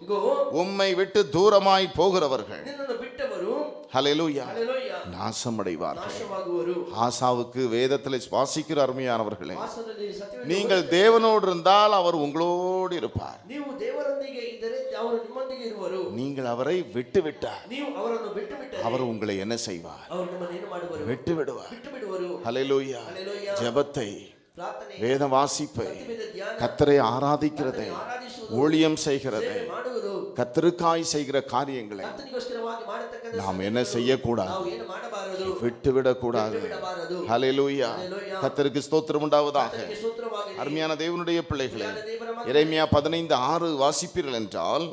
ಇಗೋ உம்மை விட்டு தூரமாய் போகிறவர்கள், ನಿನ್ನನ್ನು ಬಿಟ್ಟವರು ஹல்லேலூயா, ಹಲ್ಲೆಲೂಯಾ நாசமடைவார்கள். ನಾಶವಾಗುವರು. ஆசாவுக்கு வேதத்தில் வாசிக்கிற அருமையானவர்களே, ವಾಸದಲ್ಲಿ ಸತ್ಯವೇದ நீங்கள் தேவனோடு இருந்தால் அவர் உங்களோடு இருப்பார். ನೀವು ದೇವರೊಂದಿಗೆ ಇದ್ದರೆ ಅವರು ನಿಮ್ಮೊಂದಿಗೆ ಇರುವರು. நீங்கள் அவரை விட்டு விட்டார், ನೀವು ಅವರನ್ನು ಬಿಟ್ಟು ಬಿಟ್ಟರೆ அவர் உங்களை என்ன செய்வார்? ಅವರು ನಿಮ್ಮನ್ನು ಏನು ಮಾಡುವರು? விட்டு விடுவார். ಬಿಟ್ಟು ಬಿಡುವರು. ஹல்லேலூயா. ಹಲ್ಲೆಲೂಯಾ. ஜெபத்தை, ಪ್ರಾರ್ಥನೆ, வேத வாசிப்பை, ಸತ್ಯವೇದ ಧ್ಯಾನ, கர்த்தரை ஆராதிக்கிறதை, ಆರಾಧಿಸುವುದು, ஊழியம் செய்கிறதை, ಸೇವೆ ಮಾಡುವುದು, கர்த்தருக்காய் செய்கிற காரியங்களை ಕರ್ತನಿಗೋಸ್ಕರವಾಗಿ ಮಾಡತಕ್ಕಂಥ நாம் என்ன செய்யக்கூடாது? ನಾವು ಏನು ಮಾಡಬಾರದು? விட்டுவிடக்கூடாது. ಬಿಟ್ಟು ಬಿಡಬಾರದು. ஹல்லேலூயா. ஹல்லேலூயா. கர்த்தருக்கு ஸ்தோத்திரம் உண்டாவதாக. ಕರ್ತನಿಗೆ ಸ್ತೋತ್ರವಾಗಲಿ. அருமையான தேவனுடைய பிள்ளைகளே, ಪ್ರಿಯರಾದ ದೇವರ ಮಕ್ಕಳೇ, எரேமியா 15:6 வாசிப்பீர்கள் என்றால்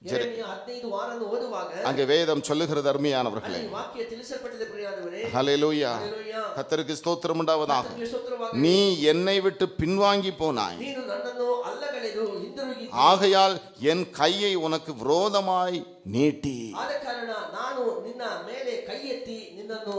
ಯೆರೆಮೀಯ 15:6 ಓದುವಾಗ அங்கே வேதம் சொல்லுகிறது அருமையானவர்களே. ಅಲ್ಲಿ ವಾಕ್ಯ ತಿಳಿಸಲ್ಪಟ್ಟಿದೆ ಪ್ರಿಯರಾದವರೇ. ஹல்லேலூயா. ಹಲ್ಲೆಲೂಯಾ. கர்த்தருக்கு ஸ்தோத்திரம் உண்டாவதாக. ಕರ್ತನಿಗೆ ಸ್ತೋತ್ರವಾಗಲಿ. நீ என்னை விட்டு பின்வாங்கி போனாய், ನೀನು ನನ್ನನ್ನು ಅಲ್ಲಗಳೆದು ಹಿಂದಿರುಗಿದ್ದೀ. ஆகையால் என் கையை உனக்கு விரோதமாய் நீட்டி. ಆದ ಕಾರಣ ನಾನು ನಿನ್ನ ಮೇಲೆ ಕೈ ಎತ್ತಿ ನಿನ್ನನ್ನು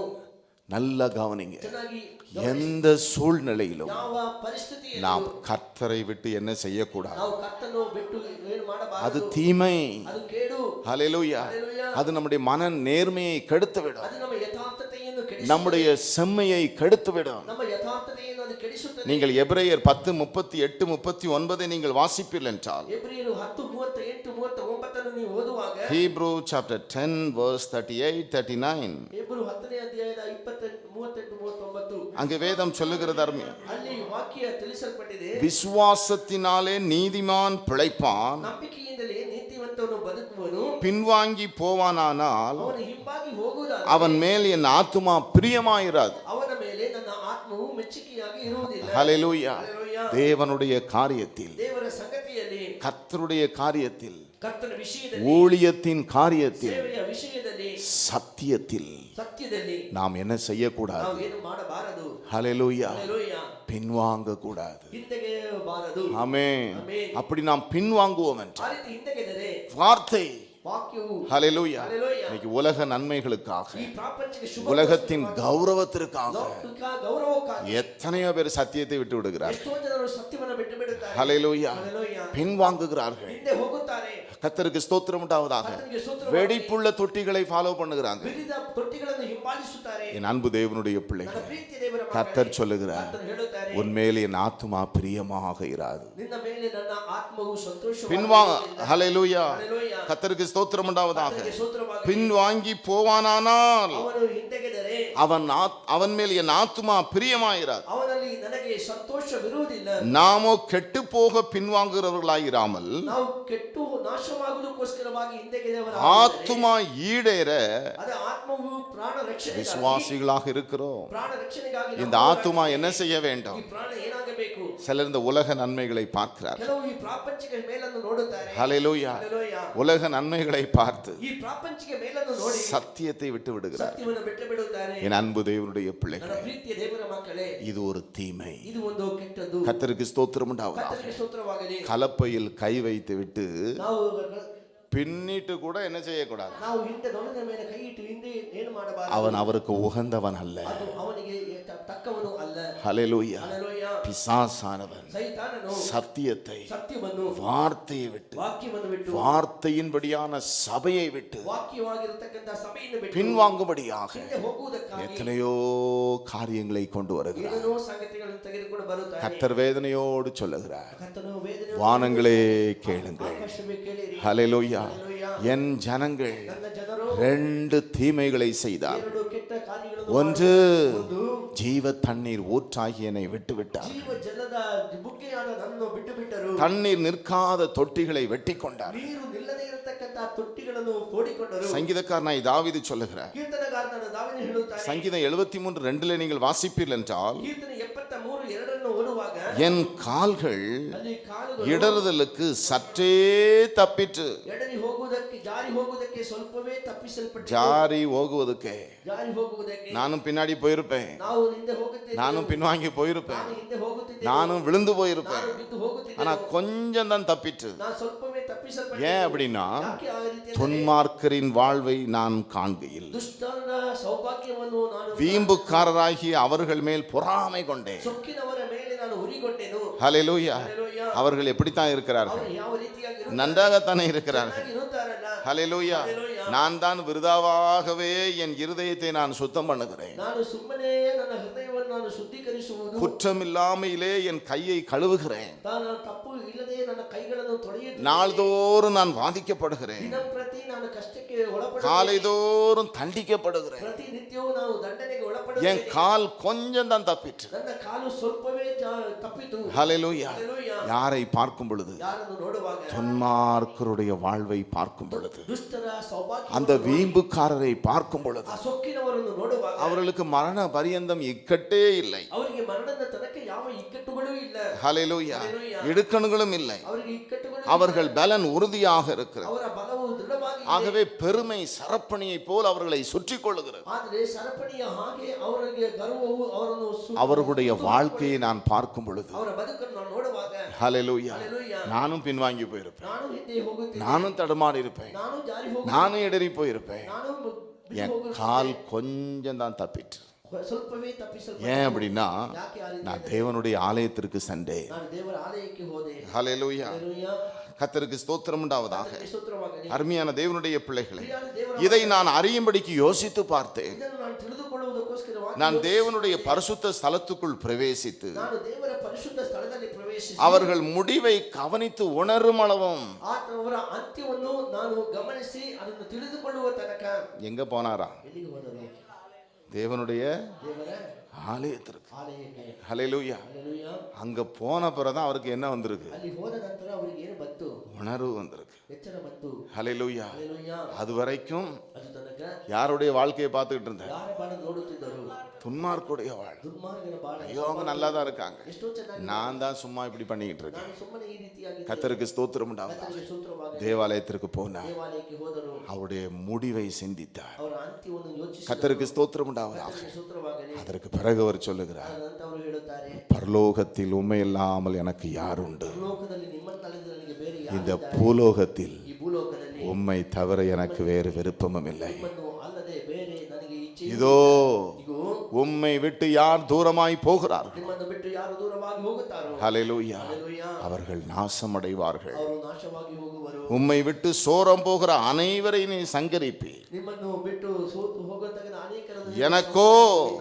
நல்ல கவனிங்க. ಚೆನ್ನಾಗಿ எந்த சூழ்நிலையிலும் ಯಾವ ಪರಿಸ್ಥಿತಿಯಲ್ಲಿ நாம் கர்த்தரை விட்டு என்ன செய்யக்கூடாது. ನಾವು ಕರ್ತನ್ನು ಬಿಟ್ಟು ಏನು ಮಾಡಬಾರದು. அது தீமை. ಅದು ಕೇಡು. ஹல்லேலூயா. ಹಲ್ಲೆಲೂಯಾ. அது நம்முடைய மன நேர்மையை கெடுத்துவிடும், ಅದು ನಮ್ಮ ಯಥಾರ್ಥತೆಯನ್ನು ಕೆಡಿಸುತ್ತದೆ. நம்முடைய செம்மையை கெடுத்துவிடும். ನಮ್ಮ ಯಥಾರ್ಥತೆಯನ್ನು ಅದು ಕೆಡಿಸುತ್ತದೆ. நீங்கள் எபிரேயர் 10:38-39 நீங்கள் வாசிப்பீர்கள் என்றால், ಎಬ್ರಿಯರು 10:38-39 ನೀವು ಓದುವಾಗ Hebrew chapter 10 verse 38-39 ಎಬ್ರು 10ನೇ ಅಧ್ಯಾಯದ 38-39 அங்கே வேதம் சொல்லுகிறது அருமை, ಅಲ್ಲಿ ವಾಕ್ಯ ತಿಳಿಸಲ್ಪಟ್ಟಿದೆ. விசுவாசத்தினாலே நீதிமான் பிழைப்பான், ನಂಬಿಕೆಯಿಂದಲೇ ನೀತಿವಂತನು ಬದುಕುವನು. பின்வாங்கி போவானானால் ಅವನು ಹಿಂಬಾಗಿ ಹೋಗುವುದಾದರೆ அவன் மேல் என் ஆத்துமா பிரியமாயிராது. ಅವನ ಮೇಲೆ ನನ್ನ ಆತ್ಮವು ಮೆಚ್ಚುಗೆಯಾಗಿ ಇರುವುದಿಲ್ಲ. ஹல்லேலூயா. ಹಲ್ಲೆಲೂಯಾ. தேவனுடைய காரியத்தில், ದೇವರ ಸಂಗತಿಯಲ್ಲಿ, கர்த்தருடைய காரியத்தில், ಕರ್ತನ ವಿಷಯದಲ್ಲಿ, ஊழியத்தின் காரியத்தில், ಸೇವೆಯ ವಿಷಯದಲ್ಲಿ, சத்தியத்தில் ಸತ್ಯದಲ್ಲಿ நாம் என்ன செய்யக்கூடாது? ನಾವು ಏನು ಮಾಡಬಾರದು. ஹல்லேலூயா. ಹಲ್ಲೆಲೂಯಾ. பின்வாங்க கூடாது. ಹಿಂದೆಗೆ ಬಾರದು. ஆமென். ஆமென். அப்படி நாம் பின்வாங்குவோம் ಆ என்றால் ರೀತಿ ಹಿಂದೆಗೆದರೆ வார்த்தை, ವಾಕ್ಯವು ஹல்லேலூயா, ಹಲ್ಲೆಲೂಯಾ. இன்னைக்கு உலக நன்மைகளுக்காக, ಈ ಪ್ರಾಪಂಚಿಕ ಶುಭ உலகத்தின் கௌரவத்திற்காக ಲೌಕಿಕ ಗೌರವಕ್ಕಾಗಿ எத்தனையோ பேர் சத்தியத்தை விட்டு விடுகிறார். ಎಷ್ಟೋ ಜನರು ಸತ್ಯವನ್ನು ಬಿಟ್ಟು ಬಿಡುತ್ತಾರೆ. ஹல்லேலூயா. ಹಲ್ಲೆಲೂಯಾ. பின்வாங்குகிறார்கள். ಹಿಂದೆ ಹೋಗುತ್ತಾರೆ. கர்த்தருக்கு ஸ்தோத்திரம் உண்டாவதாக. ಕರ್ತನಿಗೆ ಸ್ತೋತ್ರವಾಗಲಿ. வெடிப்புள்ள தொட்டிகளை ஃபாலோ பண்ணுகிறாங்க. ವಿವಿಧ ತೊಟ್ಟಿಗಳನ್ನು ಹಿಂಬಾಲಿಸುತ್ತಾರೆ. என் அன்பு தேவனுடைய ನನ್ನ பிள்ளைகள், ಪ್ರೀತಿ ದೇವರ ಮಕ್ಕಳೇ, கர்த்தர் சொல்லுகிறார், ಕರ್ತನು ಹೇಳುತ್ತಾರೆ, உன்மேல் என் ஆத்துமா பிரியமாக இராது. ನಿನ್ನ ಮೇಲೆ ನನ್ನ ಆತ್ಮವು ಸಂತೋಷವಾಗಿ பின்வாங்க. ಇರುವುದಿಲ್ಲ. ஹல்லேலூயா. ಹಲ್ಲೆಲೂಯಾ. கர்த்தருக்கு ஸ்தோத்திரம் உண்டாவதாக. ಕರ್ತನಿಗೆ ಸ್ತೋತ್ರವಾಗಲಿ. பின்வாங்கி போவானானால் ಅವನು ಹಿಂದೆಗೆದರೆ அவன் மேல் என் ஆத்துமா பிரியமாயிராது. ಅವನಲ್ಲಿ ನನಗೆ ಸಂತೋಷವಿರುವುದಿಲ್ಲ. நாமோ கெட்டு போக பின்வாங்குகிறவர்களாயிராமல் ನಾವು ಕೆಟ್ಟು ನಾಶವಾಗುವುದಕ್ಕೋಸ್ಕರವಾಗಿ ಹಿಂದೆಗೆದವರ ஆத்துமா ஈடேற ಅದ ಆತ್ಮವು ಪ್ರಾಣ ರಕ್ಷಣೆಗಾಗಿ, விசுவாசிகளாக இருக்கிறோம். ಪ್ರಾಣ ರಕ್ಷಣೆಗಾಗಿ இந்த ஆத்துமா என்ன செய்ய வேண்டும்? ಈ ಪ್ರಾಣ ಏನಾಗಬೇಕು? சிலர் இந்த உலக நன்மைகளை பார்க்கிறார். ಕೆಲವು ಈ ಪ್ರಾಪಂಚಿಕ ಮೇಲನ್ನು ನೋಡುತ್ತಾರೆ. ஹல்லேலூயா. ಹಲ್ಲೆಲೂಯಾ. உலக நன்மைகளை பார்த்து ಈ ಪ್ರಾಪಂಚಿಕ ಮೇಲನ್ನು ನೋಡಿ சத்தியத்தை விட்டு விடுகிறார். ಸತ್ಯವನ್ನು ಬಿಟ್ಟು ಬಿಡುತ್ತಾರೆ. என் அன்பு தேவனுடைய ನನ್ನ பிள்ளைகளே, ಪ್ರೀತಿಯ ದೇವರ ಮಕ್ಕಳೇ, இது ஒரு தீமை. ಇದು ಒಂದು ಕೆಟ್ಟದ್ದು. கர்த்தருக்கு ஸ்தோத்திரம் உண்டாவதாக. ಕರ್ತನಿಗೆ ಸ್ತೋತ್ರವಾಗಲಿ. கலப்பையில் கை வைத்து விட்டு ನಾವು பின்னிட்டு கூட என்ன செய்யக்கூடாது? ನಾವು ಹಿಂದೆ ನೊಣದ ಮೇಲೆ ಕೈ ಇಟ್ಟು ಹಿಂದೆ ಏನು ಮಾಡಬಾರದು. அவன் அவருக்கு உகந்தவன் அல்ல. ಅದು ಅವನಿಗೆ ತಕ್ಕವನು ಅಲ್ಲ. ஹல்லேலூயா. ಹಲ್ಲೆಲೂಯಾ. பிசாசானவன் ಸೈತಾನನು சத்தியத்தை, ಸತ್ಯವನ್ನು, வார்த்தையை விட்டு, ವಾಕ್ಯವನ್ನು ಬಿಟ್ಟು, வார்த்தையின்படியான சபையை விட்டு ವಾಕ್ಯವಾಗಿರತಕ್ಕಂಥ ಸಭೆಯನ್ನು ಬಿಟ್ಟು பின்வாங்கும்படியாக ಹಿಂದೆ ಹೋಗುವುದಕ್ಕಾಗಿ எத்தனையோ காரியங்களை கொண்டு வருகிறார். ಏನೇನೋ ಸಂಗತಿಗಳನ್ನು ತೆಗೆದುಕೊಂಡು ಬರುತ್ತಾರೆ. கர்த்தர் வேதனையோடு சொல்லுகிறார், ಕರ್ತನು ವೇದನೆ வானங்களே கேளுங்கள். ಆಕಾಶವೇ ಕೇಳಿರಿ. ஹல்லேலூயா. ಹಲ್ಲೆಲೂಯಾ. என் ஜனங்கள் ನನ್ನ ಜನರು 2 தீமைகளை செய்தார். 2 ಕೆಟ್ಟ ಕಾರ್ಯಗಳನ್ನು ஒன்று, ಒಂದು ஜீவ தண்ணீர் ஊற்றாகி என்னை விட்டு விட்டார். ಜೀವ ಜಲದ ಬುಗ್ಗೆಯಾದ ನನ್ನನ್ನು ಬಿಟ್ಟು ಬಿಟ್ಟರು. தண்ணீர் நிற்காத தொட்டிகளை வெட்டி கொண்டார். ನೀರು ನಿಲ್ಲದೇ ಇರತಕ್ಕಂತ ತೊಟ್ಟಿಗಳನ್ನು ತೋಡಿಕೊಂಡರು. சங்கீதக்காரனாய் தாவீது சொல்லுகிறார், ಕೀರ್ತನಗಾರನಾದ ದಾವೀದನು ಹೇಳುತ್ತಾನೆ, சங்கீதம் 73:2 நீங்கள் வாசிப்பீர்கள் என்றால், ಕೀರ್ತನೆ 73:2 ಓದುವಾಗ ನೋಡುವಾಗ என் கால்கள் ಅಲ್ಲಿ ಕಾಲುಗಳು இடறுதலுக்கு சற்றே தப்பிற்று. ಎಡರಿ ಹೋಗುವುದಕ್ಕೆ ಜಾರಿ ಹೋಗುವುದಕ್ಕೆ ಸ್ವಲ್ಪವೇ ತಪ್ಪಿಸಲ್ಪಟ್ಟಿತು. ஜாரி ಹೋಗುவதுக்கே ಜಾರಿ ಹೋಗುವುದಕ್ಕೆ நானும் பின்னாடி போயிருப்பேன், ನಾವು ಹಿಂದೆ ಹೋಗುತ್ತಿದ್ದೆವು. நானும் பின்வாங்கி போயிருப்பேன், ನಾನು ಹಿಂದೆ ಹೋಗುತ್ತಿದ್ದೆ. நானும் விழுந்து போயிருப்பேன். ನಾನು ಬಿದ್ದು ಹೋಗುತ್ತಿದ್ದೆ. ஆனா கொஞ்சம் தான் தப்பிற்று. ನಾನು ಸ್ವಲ್ಪವೇ ತಪ್ಪಿಸಲ್ಪಟ್ಟೆ. ஏன் அப்படின்னா ಯಾಕೆ ಆ ರೀತಿ? துன்மார்க்கரின் வாழ்வை நான் காண்கையில் ದುಷ್ಟರ ಸೌಭಾಗ್ಯವನ್ನು ನಾನು வீம்புக்காரராகிய அவர்கள் மேல் பொறாமை கொண்டேன். ಸೊಕ್ಕಿನವರ ಮೇಲೆ ನಾನು ಉರಿಗೊಂಡೆನು. ஹல்லேலூயா. ಹಲ್ಲೆಲೂಯಾ. அவர்கள் எப்படித்தான் இருக்கிறார்கள்? ಅವರು ಯಾವ ರೀತಿಯಾಗಿ நன்றாகத்தானே இருக்கிறார்கள். ಇರುತ್ತಾರಲ್ಲ. ஹல்லேலூயா. நான் தான் விருதாவாகவே என் இருதயத்தை நான் சுத்தம் பண்ணுகிறேன். ನಾನು ಸುಮ್ಮನೆ ನನ್ನ ಹೃದಯವನ್ನು ನಾನು ಶುದ್ಧೀಕರಿಸುವುದು. குற்றமில்லாமையிலே என் கையை கழுவுகிறேன். ನಾನು ತಪ್ಪು ಇಲ್ಲದೆ ನನ್ನ ಕೈಗಳನ್ನು ತೊಳೆಯುತ್ತೇನೆ. நாள்தோறும் நான் வாதிக்கப்படுகிறேன். ದಿನಂಪ್ರತಿ ನಾನು ಕಷ್ಟಕ್ಕೆ ಒಳಪಡುತ್ತೇನೆ. காலைதோறும் தண்டிக்கப்படுகிறேன். ಪ್ರತಿನಿತ್ಯವೂ ನಾವು ದಂಡನೆಗೆ என் ಒಳಪಡುತ್ತೇವೆ. கால் கொஞ்சம் தான் தப்பிற்று. ನನ್ನ ಕಾಲು ಸ್ವಲ್ಪವೇ ತಪ್ಪಿತು. ஹல்லேலூயா. ಹಲ್ಲೆಲೂಯಾ. யாரை பார்க்கும் பொழுது? ಯಾರನ್ನು ನೋಡುವಾಗ துன்மார்க்கருடைய வாழ்வை பார்க்கும் பொழுது, ದುಷ್ಟರ ಸೌಭಾಗ್ಯ அந்த வீம்புக்காரரை பார்க்கும் பொழுது ಆ ಸೊಕ್ಕಿನವರನ್ನು ನೋಡುವಾಗ அவர்களுக்கு மரண பரியந்தம் இக்கட்டே இல்லை. ಅವರಿಗೆ ಮರಣದ ತನಕ ಯಾವ ಇಕ್ಕಟ್ಟುಗಳೂ ಇಲ್ಲ. ஹல்லேலூயா. ஹல்லேலூயா. இடுக்கணுகளும் இல்லை. ಅವರಿಗೆ ಇಕ್ಕಟ್ಟುಗಳು அவர்கள் பலன் உறுதியாக இருக்கிறது. ಅವರ ಬಲವು ದೃಢವಾಗಿದೆ. ஆகவே பெருமை சரப்பணியை போல் அவர்களை சுற்றி கொள்ளுகிறது. ಆದರೆ ಸರಪಣಿಯ ಹಾಗೆ ಅವರಿಗೆ ಗರ್ವವು ಅವರನ್ನು அவர்களுடைய வாழ்க்கையை நான் பார்க்கும் பொழுது, ಅವರ ಬದುಕನ್ನು ನಾವು ನೋಡುವಾಗ ஹல்லேலூயா, ஹல்லேலூயா. நானும் பின்வாங்கி போயிருப்பேன், ನಾನು ಹಿಂದೆ ಹೋಗುತ್ತೇನೆ. நானும் தடுமாறி இருப்பேன், ನಾನು ಜಾರಿ ಹೋಗುತ್ತೇನೆ. நானும் இடறி போயிருப்பேன். ನಾನು என் கால் கொஞ்சம் தான் தப்பிற்று. ಸ್ವಲ್ಪವೇ ತಪ್ಪಿಸಲ್ಪಟ್ಟೆ. ஏன் அப்படின்னா ಯಾಕೆ ಆ ರೀತಿ? நான் தேவனுடைய ஆலயத்திற்கு சென்றேன். ನಾನು ದೇವರ ಆಲಯಕ್ಕೆ ಹೋದೆ. ஹல்லேலூயா. ಹಲ್ಲೆಲೂಯಾ. கர்த்தருக்கு ஸ்தோத்திரம் உண்டாவதாக. ಕರ್ತನಿಗೆ ಸ್ತೋತ್ರವಾಗಲಿ. அருமையான தேவனுடைய பிள்ளைகளே, ಪ್ರಿಯಾದ ದೇವರ இதை நான் அறியும்படிக்கு யோசித்து பார்த்தேன். ಇದನ್ನು ನಾನು ತಿಳಿದುಕೊಳ್ಳುವುದಕ್ಕೋಸ್ಕರವಾಗಿ நான் தேவனுடைய பரிசுத்த ஸ்தலத்துக்குள் பிரவேசித்து ನಾನು ದೇವರ ಪರಿಶುದ್ಧ ಸ್ಥಳದಲ್ಲಿ ಪ್ರವೇಶಿಸಿ அவர்கள் முடிவை கவனித்து உணரும் அளவும் ಅವರ ಅಂತ್ಯವನ್ನು ನಾನು ಗಮನಿಸಿ ಅದನ್ನು ತಿಳಿದುಕೊಳ್ಳುವ ತನಕ எங்க போனாரா? ಎಲ್ಲಿಗೆ ಹೋದರು? தேவனுடைய ದೇವರ ஆலயத்திற்கு. ಆಲಯಕ್ಕೆ. ஹல்லேலூயா. ಹಲ್ಲೆಲೂಯಾ. அங்க போன பிறகுதான் அவருக்கு என்ன வந்திருக்கு? ಅಲ್ಲಿ ಹೋದ ನಂತರ ಅವರಿಗೆ ಏನು ಬಂತು? உணர்வு வந்திருக்கு. ಎಚ್ಚರ ಬಂತು. ஹல்லேலூயா. ಹಲ್ಲೆಲೂಯಾ. அது வரைக்கும் ಅದು ತನಕ யாருடைய வாழ்க்கையை பார்த்துக்கிட்டு இருந்தார்? ಯಾರ ಬಾಳ ನೋಡುತ್ತಿದ್ದರು? துன்மார்க்குடைய வாழ். ದುರ್ಮಾರ್ಗನ ಬಾಳ. ஐயோ, அவங்க நல்லா தான் இருக்காங்க, ಎಷ್ಟೋ ಚೆನ್ನಾಗಿ. நான் தான் சும்மா இப்படி பண்ணிக்கிட்டு இருக்கேன். ನಾನು ಸುಮ್ಮನೆ ಈ ರೀತಿಯಾಗಿ கர்த்தருக்கு ஸ்தோத்திரம் உண்டாவதாக. ಕರ್ತನಿಗೆ ಸ್ತೋತ್ರವಾಗಲಿ. தேவாலயத்திற்கு போனார், ದೇವಾಲಯಕ್ಕೆ ಹೋದರು. அவருடைய முடிவை சிந்தித்தார். ಅವರ ಅಂತ್ಯವನ್ನು ಯೋಚಿಸಿ கர்த்தருக்கு ஸ்தோத்திரம் உண்டாவதாக. ಕರ್ತನಿಗೆ ಸ್ತೋತ್ರವಾಗಲಿ. அதற்கு பிறகு அவர் சொல்லுகிறார், ಅದರಂತೆ ಅವರು ಹೇಳುತ್ತಾರೆ, பரலோகத்தில் உண்மை இல்லாமல் எனக்கு யார் உண்டு? ಭೂಲೋಕದಲ್ಲಿ ನಿಮ್ಮನ್ನಲ್ಲದೆ ನನಗೆ ಬೇರೆ இந்த ಯಾರಿದ್ದಾರೆ? பூலோகத்தில் ಈ ಭೂಲೋಕದಲ್ಲಿ உம்மை தவிர எனக்கு வேறு விருப்பமும் இல்லை. ನಿಮ್ಮನ್ನು ಅಲ್ಲದೆ ಬೇರೆ ನನಗೆ ಇಚ್ಛೆ ಇಲ್ಲ. இதோ ಇಗೋ, உம்மை விட்டு யார் தூரமாய் போகிறார்கள்? ನಿಮ್ಮನ್ನು ಬಿಟ್ಟು ಯಾರು ದೂರವಾಗಿ ಹೋಗುತ್ತಾರೋ ஹல்லேலூயா. ಹಲ್ಲೆಲೂಯಾ. அவர்கள் நாசமடைவார்கள். ಅವರು ನಾಶವಾಗಿ ಹೋಗುವರು. உம்மை விட்டு சோரம் போகிற அனைவரையும் நீ சங்கரிப்பி. ನಿಮ್ಮನ್ನು ಬಿಟ್ಟು ಸೋತು ಹೋಗತಕ್ಕ ಅನೇಕರನ್ನು எனக்கோ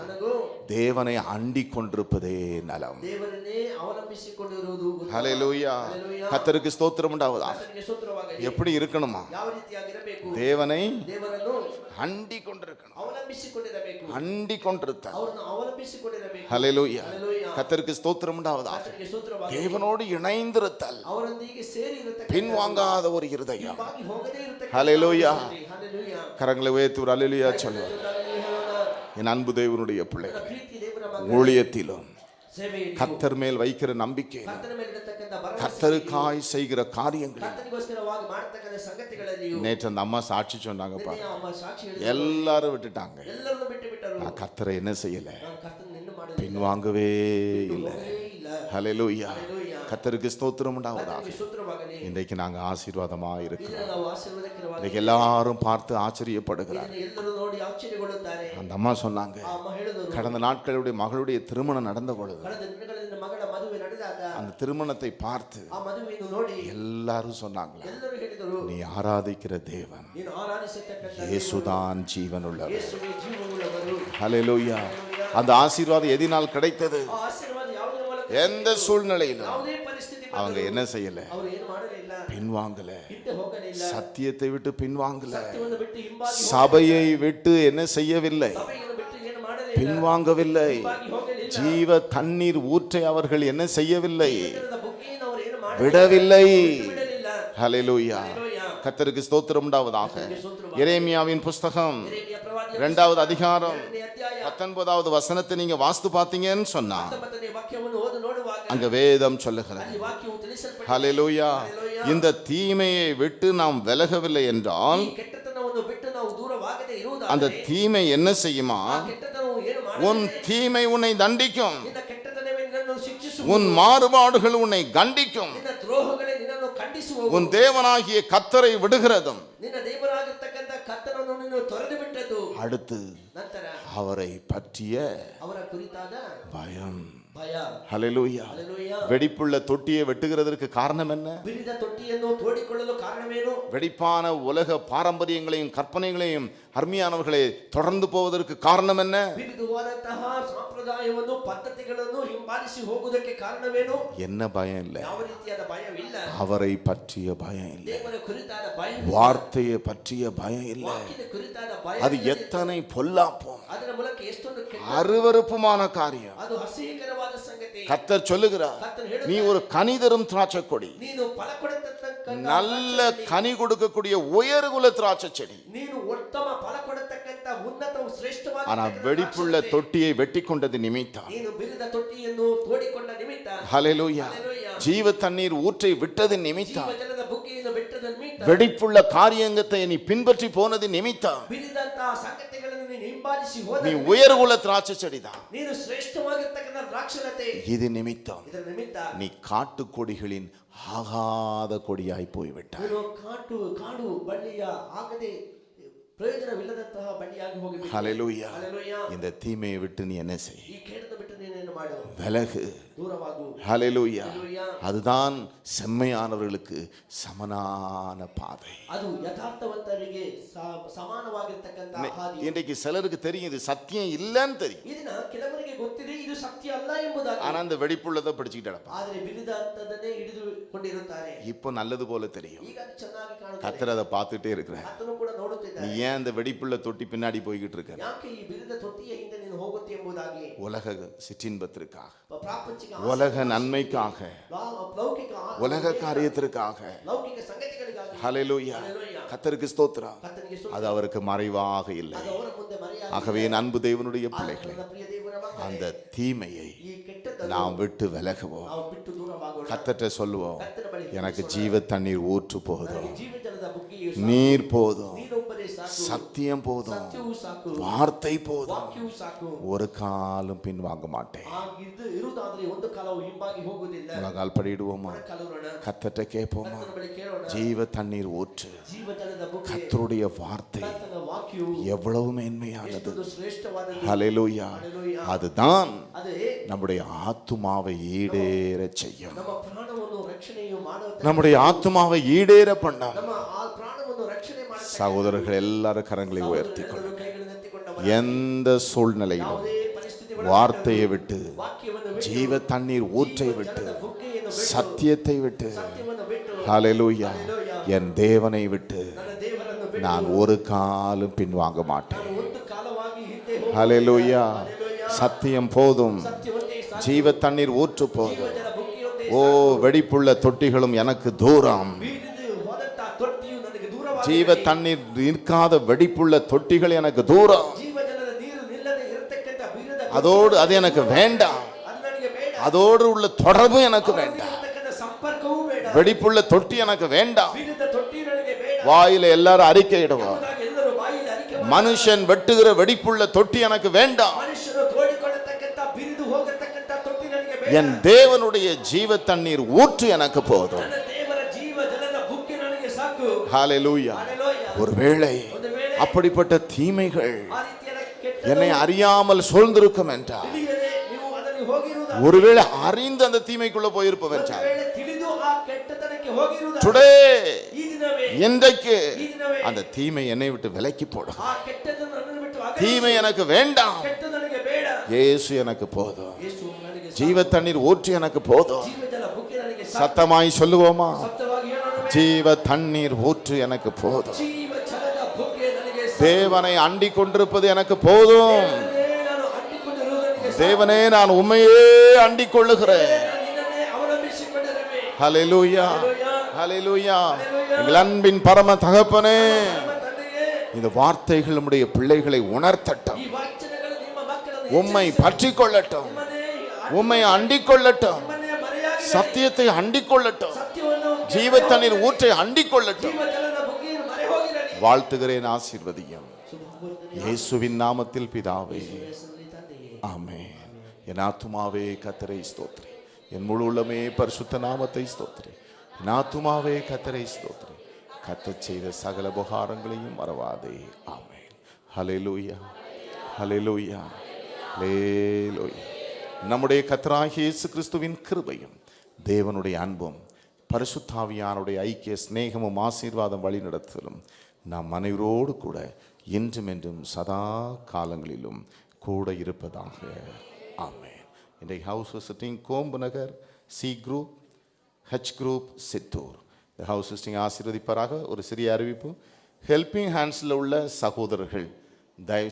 ನನಗೂ தேவனை அண்டிக் கொண்டிருப்பதே நலம். ದೇವರನ್ನೇ ಅವಲಂಬಿಸಿಕೊಂಡಿರುವುದು ಉತ್ತಮ. ஹல்லேலூயா. ಹಲ್ಲೆಲೂಯಾ. கர்த்தருக்கு ஸ்தோத்திரம் உண்டாவதாக. ಕರ್ತನಿಗೆ ಸ್ತೋತ್ರವಾಗಲಿ. எப்படி இருக்கணுமா? ಯಾವ ರೀತಿಯಾಗಿರಬೇಕು? தேவனை ದೇವರನ್ನು அண்டிக் கொண்டிருக்கணும். ಅವಲಂಬಿಸಿಕೊಂಡಿರಬೇಕು. அண்டிக் கொண்டிருத்தல். ಅವರನ್ನು ಅವಲಂಬಿಸಿಕೊಂಡಿರಬೇಕು. ஹல்லேலூயா. ಹಲ್ಲೆಲೂಯಾ. கர்த்தருக்கு ஸ்தோத்திரம் உண்டாவதாக. ಕರ್ತನಿಗೆ ಸ್ತೋತ್ರವಾಗಲಿ. தேவனோடு இணைந்திருத்தல், ಅವರೊಂದಿಗೆ ಸೇರಿ ಇರತಕ್ಕ பின்வாங்காத ஒரு இருதயம். ಬಾಗಿ ಹೋಗದೇ ಇರತಕ್ಕ ஹல்லேலூயா. ಹಲ್ಲೆಲೂಯಾ. கரங்களை உயர்த்தி ஒரு அல்லேலூயா சொல்லுவார். என் அன்பு தேவனுடைய ನನ್ನ பிள்ளைகள், ಪ್ರೀತಿ ದೇವರ ಮಗ ஊழியத்திலும் ಸೇವೆಯಲ್ಲಿ கர்த்தர் மேல் வைக்கிற நம்பிக்கை, ಕರ್ತನ ಮೇಲೆ ಇರತಕ್ಕಂತ ಭರವಸೆ, கர்த்தருக்காய் செய்கிற காரியங்கள். ಕರ್ತನಿಗೋಸ್ಕರವಾಗಿ ಮಾಡತಕ್ಕಂತ ಸಂಗತಿಗಳಲ್ಲಿಯೂ நேற்று அந்த அம்மா சாட்சி சொன்னாங்கப்பா, ನಿನ್ನೆ ಅಮ್ಮ ಸಾಕ್ಷಿ ಹೇಳಿದ್ರು. எல்லாரும் விட்டுட்டாங்க, ಎಲ್ಲರನ್ನು ಬಿಟ್ಟು ಬಿಟ್ಟರು. நான் கர்த்தரை என்ன செய்யல, ನಾನು ಕರ್ತನ ನಿನ್ನ ಮಾಡಲಿಲ್ಲ, பின்வாங்கவே இல்லை. ಹೋಗಲೇ ಇಲ್ಲ. ஹல்லேலூயா. ಹಲ್ಲೆಲೂಯಾ. கர்த்தருக்கு ஸ்தோத்திரம் உண்டாவதாக. ಕರ್ತನಿಗೆ ಸ್ತೋತ್ರವಾಗಲಿ. இன்றைக்கு நாங்க ஆசீர்வாதமா இருக்கிறோம். ಇದನ್ನು ನಾವು ಆಶೀರ್ವಾದಕರವಾಗಿ இன்னைக்கு எல்லாரும் பார்த்து ஆச்சரியப்படுகிறார். ಇದನ್ನು ಎಲ್ಲರೂ ನೋಡಿ ಆಶ್ಚರ್ಯಗೊಳ್ಳುತ್ತಾರೆ. அந்த அம்மா சொன்னாங்க, ಆ ಅಮ್ಮ ಹೇಳಿದರು, கடந்த நாட்களுடைய மகளுடைய திருமணம் நடந்த பொழுது ಕಳೆದ ದಿನಗಳಲ್ಲಿ ಮಗಳ ಮದುವೆ ನಡೆದಾಗ அந்த திருமணத்தை பார்த்து ಆ ಮದುವೆಯನ್ನು ನೋಡಿ எல்லாரும் சொன்னாங்க, ಎಲ್ಲರೂ ಹೇಳಿದರು, நீ ஆராதிக்கிற தேவன் ನೀನು ಆರಾಧಿಸತಕ್ಕಂತ இயேசுதான் ஜீவனுள்ளவர். ಯೇಸುವೇ ಜೀವವುಳ್ಳವರು. ஹல்லேலூயா. அந்த ஆசீர்வாதம் எதினால் கிடைத்தது? ಆ ಆಶೀರ್ವಾದ ಯಾವುದರ ಮೂಲಕ? எந்த சூழ்நிலையிலும் ಯಾವುದೇ ಪರಿಸ್ಥಿತಿ அவங்க ಬಂದರೂ என்ன செய்யல, ಅವರು ಏನು ಮಾಡಲಿಲ್ಲ, பின்வாங்கல, ಹಿಂದೆ ಹೋಗಲಿಲ್ಲ, சத்தியத்தை விட்டு பின்வாங்கல, ಸತ್ಯವನ್ನು ಬಿಟ್ಟು ಹಿಂಬಾಗಿ சபையை விட்டு என்ன செய்யவில்லை, ಸಭೆಯನ್ನು ಬಿಟ್ಟು ಏನು ಮಾಡಲಿಲ್ಲ, பின்வாங்கவில்லை. ಹಿಂಬಾಗಿ ಹೋಗಲಿಲ್ಲ, ஜீவ தண்ணீர் ஊற்றை அவர்கள் என்ன செய்யவில்லை, ಜೀವನದ ಬುಗ್ಗೆಯನ್ನು ಅವರು ಏನು ಮಾಡಲಿಲ್ಲ, விடவில்லை. ಬಿಡಲಿಲ್ಲ. ஹல்லேலூயா. ಹಲ್ಲೆಲೂಯಾ. கர்த்தருக்கு ஸ்தோத்திரம் உண்டாவதாக. எரேமியாவின் புஸ்தகம் ಯೆರೆಮೀಯ ಪ್ರವಾದಿಯ இரண்டாவது அதிகாரம் ಎರಡನೇ ಅಧ್ಯಾಯ 19வது வசனத்தை நீங்க வாஸ்து பார்த்தீங்கன்னு சொன்னா 19ನೇ ವಾಕ್ಯವನ್ನು ಓದಿ ನೋಡುವಾಗ அங்க வேதம் சொல்லுகிறது. ಅಲ್ಲಿ ವಾಕ್ಯವು ತಿಳಿಸಲ್ಪಟ್ಟಿದೆ. ஹல்லேலூயா. இந்த தீமையை விட்டு நாம் விலகவில்லை என்றால் ಈ ಕೆಟ್ಟತನವನ್ನು ಬಿಟ್ಟು ನಾವು ದೂರವಾಗದೆ அந்த ಇರುವುದಾದರೆ தீமை என்ன செய்யுமா? ಆ ಕೆಟ್ಟತನವು ಏನು உன் ಮಾಡುತ್ತದೆ? தீமை உன்னை தண்டிக்கும், ನಿನ್ನ ಕೆಟ್ಟತನವೇ ನಿನ್ನನ್ನು ಶಿಕ್ಷಿಸುವುದು. உன் மாறுபாடுகள் உன்னை கண்டிக்கும், ನಿನ್ನ ದ್ರೋಹಗಳೇ ನಿನ್ನನ್ನು ಖಂಡಿಸುವುದು. உன் தேவனாகிய கர்த்தரை விடுகிறதும். ನಿನ್ನ ದೇವರಾಗಿರ್ತಕ್ಕಂಥ ಕರ್ತನನ್ನು ನೀನು ತೊರೆದು ಬಿಟ್ಟದ್ದು. அடுத்து ನಂತರ அவரை பற்றிய ಅವರ ಕುರಿತಾದ பயம். ಭಯ. ஹல்லேலூயா. ಹಲ್ಲೆಲೂಯಾ. வெடிப்புள்ள தொட்டியை வெட்டுகிறதற்கு காரணம் என்ன? ಬಿರಿದ ತೊಟ್ಟಿಯನ್ನು ತೋಡಿಕೊಳ್ಳಲು ಕಾರಣವೇನು? வெடிப்பான உலக பாரம்பரியங்களையும் கற்பனைகளையும் அருமையானவர்களே தொடர்ந்து போவதற்கு காரணம் என்ன? ಬಿರಿದುವಾದಂತಹ ಸಂಪ್ರದಾಯವನ್ನು ಪದ್ಧತಿಗಳನ್ನು ಹಿಂಬಾಲಿಸಿ ಹೋಗುವುದಕ್ಕೆ ಕಾರಣವೇನು? என்ன பயம் இல்லை? ಯಾವ ರೀತಿಯಾದ ಭಯವಿಲ್ಲ. அவரை பற்றிய பயம் இல்லை, ದೇವರ ಕುರಿತಾದ ಭಯ, வார்த்தையை பற்றிய பயம் இல்லை. ವಾಕ್ಯದ ಕುರಿತಾದ ಭಯ. அது எத்தனை பொல்லாப்பும் ಅದರ ಮೂಲಕ ಎಷ್ಟೊಂದು ಕೆಟ್ಟ, அருவருப்புமான காரியம். ಅದು ಅಸಹ್ಯಕರವಾದ ಸಂಗತಿ. கர்த்தர் சொல்லுகிறார், ಕರ್ತನು நீ ಹೇಳುತ್ತಾನೆ, ஒரு கனிதரும் திராட்சை கொடி, ನೀನು ಫಲ ಕೊಡತಕ್ಕಂಥ நல்ல கனி கொடுக்கக்கூடிய உயர்குல திராட்சை செடி. ನೀನು ಉತ್ತಮ ಫಲ ಕೊಡತಕ್ಕಂಥ ಉನ್ನತ ಶ್ರೇಷ್ಠವಾದ ஆனா வெடிப்புள்ள தொட்டியை வெட்டி கொண்டது நிமித்தம், ನೀನು ಬಿರಿದ ತೊಟ್ಟಿಯನ್ನು ತೋಡಿಕೊಂಡ ನಿಮಿತ್ತ, ஹல்லேலூயா, ಹಲ್ಲೆಲೂಯಾ, ஜீவ தண்ணீர் ஊற்றை விட்டது நிமித்தம், ಜೀವಜಲದ ಬುಗ್ಗೆಯನ್ನು ಬಿಟ್ಟದ ನಿಮಿತ್ತ, வெடிப்புள்ள காரியங்கத்தை நீ பின்பற்றி போனது நிமித்தம், ಬಿರಿದಂತಹ ಸಂಗತಿಗಳನ್ನು ನೀನು ಹಿಂಬಾಲಿಸಿ ಹೋದ நீ ನಿಮಿತ್ತ, உயர்குல திராட்சை செடிதான். ನೀನು ಶ್ರೇಷ್ಠವಾಗಿರ್ತಕ್ಕಂಥ ದ್ರಾಕ್ಷಲತೆ. இது நிமித்தம் ಇದರ ನಿಮಿತ್ತ நீ காட்டு கொடிகளின் ஆகாத கொடியாய் போய்விட்டாய். ನೀನು ಕಾಡು ಬಳ್ಳಿಯ ಆಗದೆ ಪ್ರಯೋಜನವಿಲ್ಲದಂತಹ ಬಳ್ಳಿಯಾಗಿ ಹೋಗಬೇಕು. ஹல்லேலூயா. ಹಲ್ಲೆಲೂಯಾ. இந்த தீமையை விட்டு நீ என்ன செய்? ಈ ಕೇಡದ ಬಿಟ್ಟು ನೀನೇನು ಮಾಡು? விலகு. ದೂರವಾಗು. ஹல்லேலூயா. ಹಲ್ಲೆಲೂಯಾ. அதுதான் செம்மையானவர்களுக்கு சமனான பாதை. ಅದು ಯಥಾರ್ಥವಂತರಿಗೆ ಸಮಾನವಾಗಿರ್ತಕ್ಕಂಥ ಹಾದಿ. இன்றைக்கு சிலருக்கு தெரியும் இது சத்தியம் இல்லைன்னு தெரியும், ಈ ದಿನ ಕೆಲವರಿಗೆ ಗೊತ್ತಿದೆ ಇದು ಸತ್ಯ ಅಲ್ಲ ಎಂಬುದಾಗಿ. ஆனா அந்த வெடிப்புள்ளதை படிச்சுக்கிட்டு கிடப்பான். ಆದರೆ ಬಿರಿದಂತದನ್ನೇ ಹಿಡಿದುಕೊಂಡಿರುತ್ತಾರೆ. இப்போ நல்லது போல தெரியும், ಈಗ ಅದು ಚೆನ್ನಾಗಿ ಕಾಣುತ್ತದೆ. கர்த்தர் அதை பார்த்துட்டே இருக்கிறார். ಆತನು ಕೂಡ நீ ನೋಡುತ್ತಿದ್ದಾನೆ. ஏன் அந்த வெடிப்புள்ள தொட்டி பின்னாடி போய்கிட்டு இருக்க? ಯಾಕೆ ಈ ಬಿರಿದ ತೊಟ್ಟಿಯ ಹಿಂದೆ ನೀನು ಹೋಗುತ್ತೆ ಎಂಬುದಾಗಿ. உலக சிற்றின்பத்திற்காக, ಪ್ರಾಪಂಚಿಕ உலக நன்மைக்காக, ಲೌಕಿಕ உலக காரியத்திற்காக. ಲೌಕಿಕ ಸಂಗತಿಗಳಿಗಾಗಿ. ஹல்லேலூயா. ಹಲ್ಲೆಲೂಯಾ. கர்த்தருக்கு ஸ்தோத்திரம். ಕರ್ತನಿಗೆ ಸ್ತೋತ್ರ. அது அவருக்கு மறைவாக இல்லை. ಅದು ಅವರ ಮುಂದೆ ಮರೆಯಾಗಿದೆ. ஆகவே என் அன்பு தேவனுடைய பிள்ளைகளே, ನನ್ನ ಪ್ರಿಯ ದೇವರ ಮಕ್ಕಳೇ, அந்த தீமையை ಈ ಕೆಟ್ಟದ್ದನ್ನು நாம் விட்டு விலகுவோம். ನಾವು ಬಿಟ್ಟು ದೂರವಾಗೋಣ. கர்த்தர்ட்ட சொல்லுவோம், ಕರ್ತನ ಬಳಿ எனக்கு ஜீவ தண்ணீர் ஊற்று போதும், ನನಗೆ ಜೀವಜಲದ ಬುಗ್ಗೆಯು நீர் போதும், ನೀರೊಬ್ಬರೇ ಸಾಕು, சத்தியம் போதும், ಸತ್ಯವೂ ಸಾಕು, வார்த்தை போதும். ವಾಕ್ಯವೂ ಸಾಕು. ஒரு காலம் பின் வாங்க மாட்டேன். ಇರುವುದಾದ್ರೆ ಒಂದು ಕಾಲವು ಹಿಂಬಾಗಿ ಹೋಗುವುದಿಲ್ಲ. முழங்கால் படிடுவோமா? ಮೊಣಕಾಲೂರೋಣ. கர்த்தர்ட்ட கேட்போமா? ಕರ್ತನ ಬಳಿ ಕೇಳೋಣ. ஜீவ தண்ணீர் ஊற்று. ಜೀವಜಲದ ಬುಗ್ಗೆ, கர்த்தருடைய வார்த்தை ಕರ್ತನ ವಾಕ್ಯವು எவ்வளவு மேன்மையானது. ಎಷ್ಟೊಂದು ಶ್ರೇಷ್ಠವಾದದ್ದು. ஹல்லேலூயா. ಹಲ್ಲೆಲೂಯಾ. அதுதான் ಅದೇ நம்முடைய ஆத்துமாவை ஈடேற செய்யும். ನಮ್ಮ ಪ್ರಾಣವನ್ನು ರಕ್ಷಣೆಯು ಮಾಡುವ, நம்முடைய ஆத்துமாவை ஈடேற பண்ணார். ನಮ್ಮ ಆ ಪ್ರಾಣವನ್ನು ರಕ್ಷಣೆ ಮಾಡುವ சகோதரர்கள் எல்லாரும் கரங்களை உயர்த்தி கொள்ளுங்கள். ಕೈಗಳನ್ನು ಎತ್ತಿಕೊಂಡ எந்த சூழ்நிலையிலும் ಯಾವುದೇ ಪರಿಸ್ಥಿತಿ வார்த்தையை விட்டு, ವಾಕ್ಯವನ್ನು ಬಿಟ್ಟು, ஜீவ தண்ணீர் ஊற்றை விட்டு, ಜಲದ ಬುಗ್ಗೆಯನ್ನು ಬಿಟ್ಟು, சத்தியத்தை விட்டு, ಸತ್ಯವನ್ನು ಬಿಟ್ಟು, ஹல்லேலூயா, என் தேவனை விட்டு ನನ್ನ ದೇವರನ್ನು ಬಿಟ್ಟು நான் ஒரு காலும் பின்வாங்க மாட்டேன். ನಾನು ಒಂದು ಕಾಲವಾಗಿ ಹಿಂದೆ ಹೋಗುವುದಿಲ್ಲ. ஹல்லேலூயா. ಹಲ್ಲೆಲೂಯಾ. சத்தியம் போதும், ಸತ್ಯವನ್ನೇ ಸಾಕು. ஜீவ தண்ணீர் ஊற்று போதும். ಜೀವಜಲ ಬುಗ್ಗೆಯೊಂದೇ ஓ, வெடிப்புள்ள தொட்டிகளும் எனக்கு தூரம். ಬೀರಿದು ಹೋದಂತ ತೊಟ್ಟಿಯು ನನಗೆ ದೂರವಾಗಿದೆ. ஜீவ தண்ணீர் நிற்காத வெடிப்புள்ள தொட்டிகள் எனக்கு தூரம். ಜೀವಜಲದ ನೀರು ನಿಲ್ಲದೆ ಇರತಕ್ಕಂತ ಬೀರದ அதோடு அது எனக்கு வேண்டாம். ಅದು ನನಗೆ ಬೇಡ. அதோடு உள்ள தொடர்பு எனக்கு வேண்டாம். ಇರತಕ್ಕಂತ ಸಂಪರ್ಕವೂ ಬೇಡ. வெடிப்புள்ள தொட்டி எனக்கு வேண்டாம். ಬೀರದ ತೊಟ್ಟಿ ನನಗೆ ಬೇಡ. வாயில எல்லாரும் அறிக்கை இடுவோம், ಎಂಬುದಾಗಿ ಎಲ್ಲರೂ ಬಾಯಿಯಲ್ಲಿ ಅರಿಕೆ ಮಾಡಿ, மனுஷன் வெட்டுகிற வெடிப்புள்ள தொட்டி எனக்கு வேண்டாம். ಮನುಷ್ಯರು ತೋಡಿಕೊಳ್ಳತಕ್ಕಂತ ಬಿರಿದು ಹೋಗತಕ್ಕಂತ ತೊಟ್ಟಿ ನನಗೆ ಬೇಡ. என் தேவனுடைய ஜீவ தண்ணீர் ஊற்று எனக்கு போதும். ನನ್ನ ದೇವರ ಜೀವ ಜಲದ ಬುಗ್ಗೆ ನನಗೆ ಸಾಕು. ஹல்லேலூயா. ಹಲ್ಲೆಲೂಯಾ. ஒருவேளை ಒಂದು ವೇಳೆ அப்படிப்பட்ட தீமைகள் ಆ ರೀತಿಯ ಕೆಟ್ಟ என்னை அறியாமல் சூழ்ந்திருக்கும் என்றால், ತಿಳಿಯದೆ ನೀವು ಅದನ್ನು ಹೋಗಿರುವುದ, ஒருவேளை அறிந்து அந்த தீமைக்குள்ள போயிருப்போம் ಒಂದು என்றால், ವೇಳೆ ತಿಳಿದು ಆ ಕೆಟ್ಟತನಕ್ಕೆ ಹೋಗಿರುವುದ, டுடே ಈ ದಿನವೇ, இன்றைக்கு ಈ ದಿನವೇ அந்த தீமை என்னை விட்டு விலக்கி போடும். ಆ ಕೆಟ್ಟದನ್ನು ನನ್ನನ್ನು ಬಿಟ್ಟು ಅಗಲಿಸು. தீமை எனக்கு வேண்டாம், ಕೆಟ್ಟ ನನಗೆ ಬೇಡ. இயேசு எனக்கு போதும், ಯೇಸು ನನಗೆ ಸಾಕು. ஜீவ தண்ணீர் ஊற்று எனக்கு போதும். ಜೀವಜಲ ಬುಗ್ಗೆ ನನಗೆ ಸಾಕು. சத்தமாய் சொல்லுவோமா? ಸತ್ಯವಾಗಿ ಹೇಳೋಣ. ஜீவ தண்ணீர் ஊற்று எனக்கு போதும். ಜೀವ ಜಲದ ಬುಗ್ಗೆ ನನಗೆ ಸಾಕು. தேவனை அண்டிக் கொண்டிருப்பது எனக்கு போதும். ದೇವರನ್ನೇ ನಾನು ಅಂಟಿಕೊಂಡಿರುವುದು ನನಗೆ ಸಾಕು. தேவனே, நான் உம்மையே அண்டிக் கொள்ளுகிறேன். ನಾನು ನಿನ್ನನ್ನೇ ಅವಲಂಬಿಸಿಕೊಂಡಿರುವೆ. ஹல்லேலூயா. ಹಲ್ಲೆಲೂಯಾ. ஹல்லேலூயா. ஹல்லேலூயா. எங்கள் அன்பின் பரம தகப்பனே, ನಮ್ಮ ತಂದೆಯೇ, இந்த வார்த்தைகள் நம்முடைய பிள்ளைகளை உணர்த்தட்டும். ಈ ವಾಕ್ಯಗಳು ನಿಮ್ಮ ಮಕ್ಕಳನ್ನು உம்மை பற்றி கொள்ளட்டும், ನಿಮ್ಮನ್ನೇ உம்மை அண்டிக் கொள்ளட்டும், ನಿಮ್ಮನ್ನೇ ಮರೆಯಾಗಿ சத்தியத்தை அண்டிக் கொள்ளட்டும், ಸತ್ಯವನ್ನು ஜீவத்தண்ணீர் ஊற்றை அண்டிக் கொள்ளட்டும். ಜೀವಜಲದ ಬುಗ್ಗೆಯನ್ನು ಮರೆ ಹೋಗಿರಲಿ. வாழ்த்துகிறேன், ஆசீர்வதியும் ಶುಭ இயேசுவின் நாமத்தில் பிதாவே, ಹೆಸರಿನಲ್ಲಿ ತಂದೆಯೇ. ஆமென். என் ஆத்துமாவே கர்த்தரை ஸ்தோத்திரி, என் முழு உள்ளமே பரிசுத்த நாமத்தை ஸ்தோத்திரி. என் ஆத்துமாவே கர்த்தரை ஸ்தோத்திரி, கர்த்தர் செய்த சகல உபகாரங்களையும் மறவாதே. ஆமென். ஹல்லேலூயா, ஹல்லேலூயா, ஹல்லேலூயா. நம்முடைய கர்த்தராகிய இயேசு கிறிஸ்துவின் கிருபையும் தேவனுடைய அன்பும் பரிசுத்தாவியானுடைய ஐக்கிய சிநேகமும் ஆசீர்வாதம் வழி நடத்தலும் நாம் அனைவரோடு கூட இன்றும் என்றும் சதா காலங்களிலும் கூட இருப்பதாக. ஆமென். இன்றைக்கு house visiting Kombu Nagar, C group, H group, Chittoor. இந்த ஹவுஸ் விசிட்டிங் ஆசீர்வதிப்பாராக. ஒரு சிறிய அறிவிப்பு, ஹெல்பிங் ஹேண்ட்ஸில் உள்ள சகோதரர்கள் தயவு